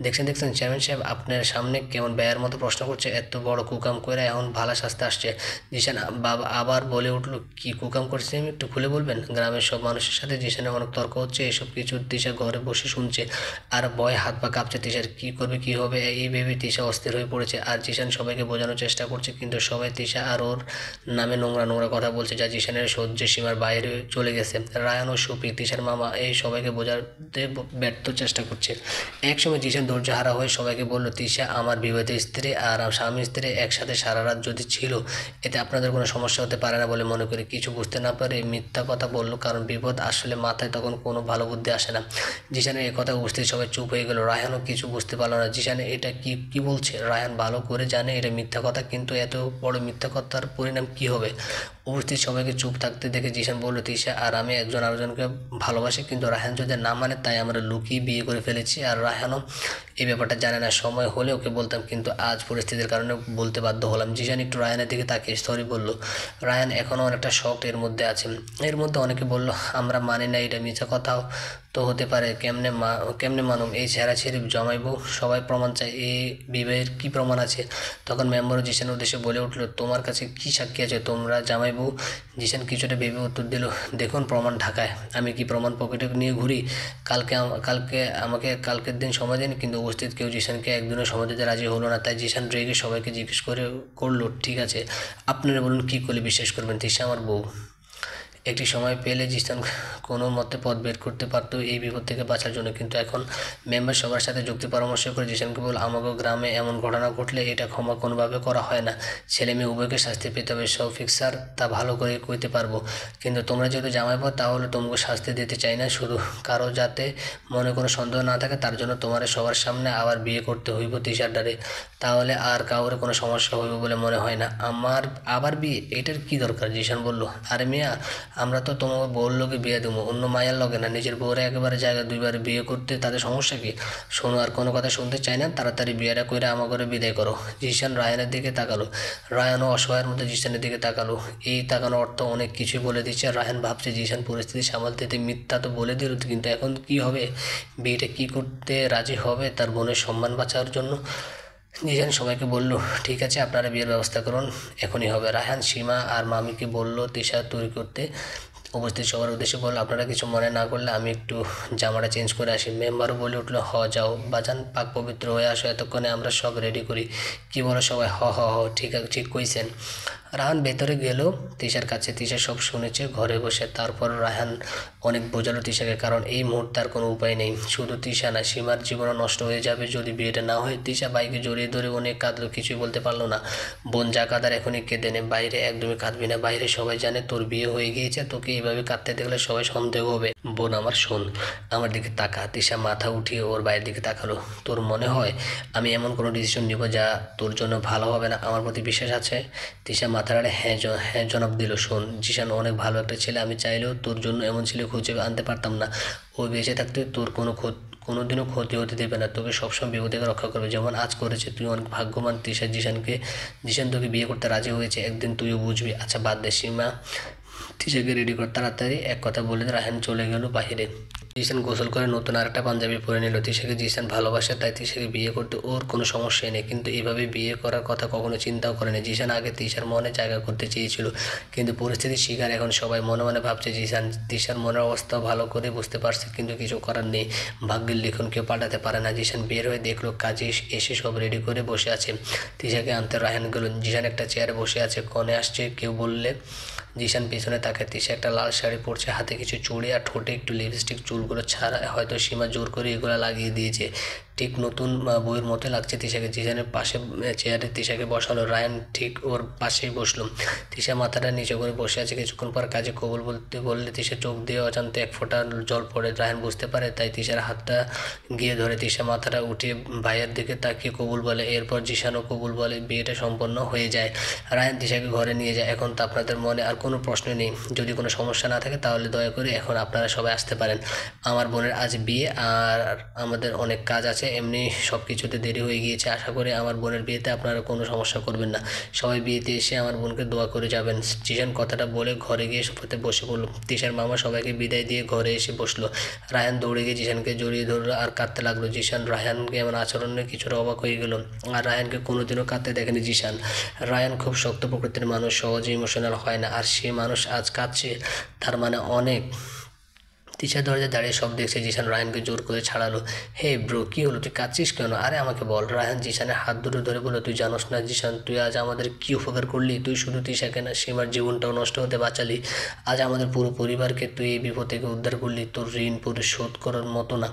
দেখছেন চেয়ারম্যান সাহেব আপনার সামনে কেমন ব্যয়ের মতো প্রশ্ন করছে, এত বড় কুকাম করে এখন ভালো শাস্তি আসছে। জিসান বাবা আবার বলে উঠলো, কি কুকাম করছে আমি, একটু খুলে বলবেন? গ্রামের সব মানুষের সাথে জিসানের অনেক তর্ক হচ্ছে, এসব কিছু তিশা ঘরে বসে শুনছে, আর ভয় হাত পা কাঁপছে তিশার। কি করবে কি হবে এই ভেবে তিশা অস্থির হয়ে পড়েছে। আর জিসান সবাইকে বোঝানোর চেষ্টা করছে, কিন্তু সবাই তিশা আর ওর নামে নোংরা কথা বলছে, যা জিসানের সহ্যের সীমার বাইরে চলে গেছে। রায়ান ও শফিক, তিশার মামা, এই সবাইকে বোঝাতে ব্যর্থ চেষ্টা করছে। একসময় জিসান ধৈর্যহারা হয়ে সবাইকে বলল, তিশা আমার বিবাহিত স্ত্রী, আর স্বামী স্ত্রী একসাথে সারা রাত যদি ছিল, এতে আপনাদের কোনো সমস্যা হতে পারে না বলে মনে করি। কিছু বুঝতে না পারে মিথ্যা কথা বললো, কারণ বিপদ আসলে মাথায় তখন কোনো ভালো বুদ্ধি আসে না। জিসানের এই কথা বুঝতে সবাই চুপ হয়ে গেল। রায়হানও কিছু বুঝতে পারলো না, জিসানে এটা কি বলছে। রায়হান ভালো করে জানে এটা মিথ্যা কথা, কিন্তু এত বড় মিথ্যা কথার পরিণাম কি হবে। উপস্থিত সবাইকে চুপ থাকতে দেখে জিসান বলল, তিশা আর আমি একজন আরেকজনকে ভালোবাসি, কিন্তু রায়হান যদি না মানে তাই আমরা লুকিয়ে বিয়ে করে ফেলেছি। আর রায়হানও এই ব্যাপারটা জানে না। সময় হলে ওকে বলতাম, কিন্তু আজ পরিস্থিতির কারণে বলতে বাধ্য হলাম। জিশান একটু রায়ানের দিকে তাকিয়ে সরি বলল। রায়ান এখনও অনেকটা শকড এর মধ্যে আছে। এর মধ্যে অনেকে বলল আমরা মানি না, এটা মিথ্যা কথাও তো হতে পারে, কেমনে মানুম এই ছেঁড়াছেড়ি জমাইব, সবাই প্রমাণ চাই, এই বিবাহের কি প্রমাণ আছে? তখন মেম্বারও জিশানের উদ্দেশ্যে বলে উঠল, তোমার কাছে কি সাক্ষী আছে তোমরা জামাইব? জিশান কিছুটা ভেবে উত্তর দিল, দেখুন প্রমাণ ঢাকায়, আমি কি প্রমাণ পকেটে নিয়ে ঘুরি? কালকের দিন সময় দিন, কিন্তু উপস্থিত কেউ জিশানকে একদিনও সময় দিতে রাজি হলো না। তাই জিশান রেগে সবাইকে জিজ্ঞেস করলো, ঠিক আছে আপনারা বলুন কী করলে বিশ্বাস করবেন তিশা আমার বউ? একটি সময় পেলে জিসান কোনো মতে পথ বের করতে পারতো এই বিপদ থেকে বাঁচার জন্য, কিন্তু এখন মেম্বার সবার সাথে যুক্তি পরামর্শ করে জিসানকে বল, আমাকে গ্রামে এমন ঘটনা ঘটলে এটা ক্ষমা কোনোভাবে করা হয় না, ছেলে মেয়ে উভয়কে শাস্তি পেতে হবে। শফিক স্যার তা ভালো করে কইতে পারবো, কিন্তু তোমরা যেহেতু জামাইবো তাহলে তোমাকে শাস্তি দিতে চাই না, শুধু কারো যাতে মনে কোনো সন্দেহ না থাকে তার জন্য তোমার সবার সামনে আবার বিয়ে করতে হইব তিশার ডারে, তাহলে আর কাউরে কোনো সমস্যা হইব বলে মনে হয় না। আমার আবার বিয়ে, এটার কি দরকার? জিসান বলল, আরে মিয়া, আমরা তো তোমার বউর লোকে বিয়ে দেবো, অন্য মায়ের লগে না। নিজের বউরে একেবারে জায়গা দুইবার বিয়ে করতে তাদের সমস্যা কি? শোনো, আর কোনো কথা শুনতে চাই না, তাড়াতাড়ি বিয়েটা করে আমার ঘরে বিদায় করো। জিসান রায়ানের দিকে তাকালো। রায়ানও অসহায়ের মতো জিসানের দিকে তাকালো। এই তাকানোর অর্থ অনেক কিছুই বলে দিচ্ছে। রায়ান ভাবছে জিসান পরিস্থিতি সামাল দিতে মিথ্যা তো বলে দিল, কিন্তু এখন কি হবে? বিয়েটা কি করতে রাজি হবে তার বোনের সম্মান বাঁচার জন্য? জিসান সবাইকে বলল, ঠিক আছে আপনারা বিয়ের ব্যবস্থা করুন, এখনই হবে। রায়হান সীমা আর মামিকে বলল তিশা তৈরি করতে। উপস্থিত সবার উদ্দেশ্যে বলল, আপনারা কিছু মনে না করলে আমি একটু জামাটা চেঞ্জ করে আসি। মেম্বারও বলে উঠলো, যাও বাজান, পাক পবিত্র হয়ে আসো, এতক্ষণে আমরা সব রেডি করি। কি বলো সবাই? ঠিক কইছেন। রাহান ভেতরে গেল তিশার কাছে। তিশা সব শুনেছে ঘরে বসে। তারপর রায়হান অনেক বোঝালো তিশাকে, কারণ এই মুহূর্তে আর কোনো উপায় নেই। শুধু তিশা না, সীমার জীবনও নষ্ট হয়ে যাবে যদি বিয়েটা না হয়। তিশা বাইকে জড়িয়ে ধরে অনেক কাঁদলো, কিছুই বলতে পারলো না। বোন যা কাঁদার এখনই কেঁদে নে, বাইরে একদমই কাঁদবি না, বাইরে সবাই জানে তোর বিয়ে হয়ে গিয়েছে, তোকে এইভাবে কাঁদতে দেখলে সবাই সন্দেহ হবে। বোন আমার শোন, আমার দিকে তাকা। তিশা মাথা উঠিয়ে ওর বাইরের দিকে তাকালো। তোর মনে হয় আমি এমন কোনো ডিসিশন নিব যা তোর জন্য ভালো হবে না? আমার প্রতি বিশ্বাস আছে? তিশা মাথার আড়ে হ্যাঁ জবাব দিল। শোন জিশান অনেক ভালো একটা ছেলে, আমি চাইলেও তোর জন্য এমন ছেলে খুঁজে আনতে পারতাম না। ও বেঁচে থাকতে তোর কোনোদিনও ক্ষতি হতে দেবে না, তোকে সবসময় বিপদ থেকে রক্ষা করবে, যেমন আজ করেছে। তুই অনেক ভাগ্যবান তিশা, জিশান তোকে বিয়ে করতে রাজি হয়েছে, একদিন তুইও বুঝবি। আচ্ছা বাদ দে সীমা, তিশাকে রেডি কর তাড়াতাড়ি। এক কথা বলে রায়হান চলে গেল বাহিরে। জিসান গোসল করে নতুন আরেকটা পাঞ্জাবি পরে নিল। তিশাকে জিসান ভালোবাসে, তাই তিশাকে বিয়ে করতে ওর কোনো সমস্যাই নেই, কিন্তু এভাবে বিয়ে করার কথা কখনো চিন্তাও করেনি। জিসান আগে তিশার মনে জায়গা করতে চেয়েছিল, কিন্তু পরিস্থিতির শিকার এখন সবাই মনে মনে ভাবছে জিসান তিশার মনের অবস্থা ভালো করে বুঝতে পারছে, কিন্তু কিছু করার নেই, ভাগ্যের লিখন কেউ পাল্টাতে পারে না। জিসান বের হয়ে দেখলো কাজে এসে সব রেডি করে বসে আছে। তিশাকে আনতে রায়হান গেল। জিসান একটা চেয়ারে বসে আছে, কনে আসছে কেউ বললে। জিসান পেছনে তাকে। তিশা একটা লাল শাড়ি পরছে, হাতে কিছু চুড়ি আর ঠোঁটে একটু লিপস্টিক, চুলগুলো ছাড়া, হয়তো সীমা জোর করে এগুলো লাগিয়ে দিয়েছে। ঠিক নতুন বইয়ের মতো লাগছে তিশাকে। জিসানের পাশে চেয়ারে তিশাকে বসালো। রায়ান ঠিক ওর পাশেই বসলো। তিশা মাথাটা নিচে করে বসে আছে। কিছুক্ষণ পর কাজে কবুল বলতে বললে তিশা চোখ দিয়ে অজান্তে এক ফোঁটা জল পড়ে। রায়ান বুঝতে পারে, তাই তিশার হাতটা গিয়ে ধরে। তিশা মাথাটা উঠিয়ে ভাইয়ের দিকে তাকিয়ে কবুল বলে। এরপর জিসানও কবুল বলে, বিয়েটা সম্পন্ন হয়ে যায়। রায়ান তিশাকে ঘরে নিয়ে যায়। এখন তো আপনাদের মনে আর কোনো প্রশ্ন নেই, যদি কোনো সমস্যা না থাকে তাহলে দয়া করে এখন আপনারা সবাই আসতে পারেন। আমার বোনের আজ বিয়ে আর আমাদের অনেক কাজ আছে, এমনি সব কিছুতে দেরি হয়ে গিয়েছে। আশা করি আমার বোনের বিয়েতে আপনারা কোনো সমস্যা করবেন না। সবাই বিয়েতে এসে আমার বোনকে দোয়া করে যাবেন। জিসান কথাটা বলে ঘরে গিয়ে সোফাতে বসে পড়লো। তিশার মামা সবাইকে বিদায় দিয়ে ঘরে এসে বসলো। রায়হান দৌড়ে গিয়ে জিসানকে জড়িয়ে ধরলো আর কাঁদতে লাগলো। জিসান রায়হানকে এমন আচরণে কিছুটা অবাক হয়ে গেল, আর রায়হানকে কোনোদিনও কাঁদতে দেখেনি জিসান। রায়হান খুব শক্ত প্রকৃতির মানুষ, সহজে ইমোশনাল হয় না, আর সে মানুষ আজ কাঁদছে, তার মানে অনেক। তিশা দরজায় দাঁড়িয়ে সব দেখছে। জিসান রায়হানকে জোর করে ছাড়ালো। হে ব্রো, কি হলো? তুই কাঁদছিস কেন? আরে আমাকে বল। রায়হান জিসানের হাত দুটো ধরে বলল, তুই জানোস না জিসান, তুই আজ আমাদের কি উপকার করলি? তুই শুধু তিশাকে না, সীমার জীবনটাও নষ্ট হতে বাঁচালি। আজ আমাদের পুরো পরিবারকে তুই এই বিপদ থেকে উদ্ধার করলি, তোর ঋণ পরিশোধ করার মতো না।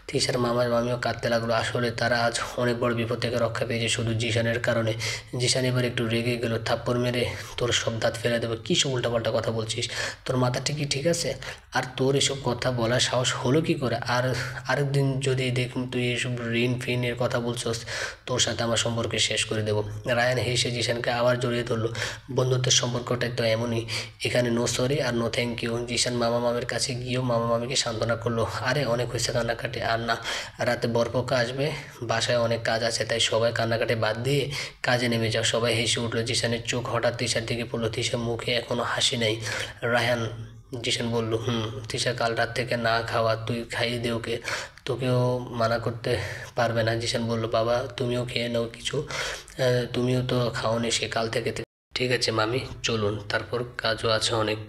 তিশার মামিও কাঁদতে লাগলো। আসলে তারা আজ অনেক বড় বিপদ থেকে রক্ষা পেয়েছে শুধু জিসানের কারণে। জিসান এবার একটু রেগে গেল। থাপ্পড় মেরে তোর সব দাঁত ফেলে দেবো। কী সব উল্টাপাল্টা কথা বলছিস? তোর মাথা ঠিক আছে? আর তোর এসব কথা বলার সাহস হলো কি করে? আর আরেকদিন যদি দেখুন তুই এইসব ঋণ ফিনের কথা বলছস, তোর সাথে আমার সম্পর্ক শেষ করে দেবো। রায়ান হেসে জিশানকে আবার জড়িয়ে ধরলো। বন্ধুত্বের সম্পর্কটাই তো এমনই, এখানে নো সরি আর নো থ্যাংক ইউ। জিশান মামা মামির কাছে গিয়েও মামা মামিকে সান্ত্বনা করলো, আরে অনেক হয়েছে কান্নাকাটি, আর না, রাতে বরপক্ষ আসবে, বাসায় অনেক কাজ আছে, তাই সবাই কান্নাকাটি বাদ দিয়ে কাজে নেমে যাও। সবাই হেসে উঠলো। জিশানের চোখ হঠাৎ তিশার দিকে পড়লো। তিশার মুখে এখনো হাসি নেই। রায়হান, জিশান বলল, তিশা কাল রাত থেকে না খাওয়া, তুই খাইয়ে দে ওকে, তোকেও মানা করতে পারবে না। জিশান বলল, বাবা তুমিও খেয়ে নাও কিছু, তুমিও তো খাওনি সে কাল থেকে। ঠিক আছে মামি, চলুন, তারপর কাজও আছে অনেক।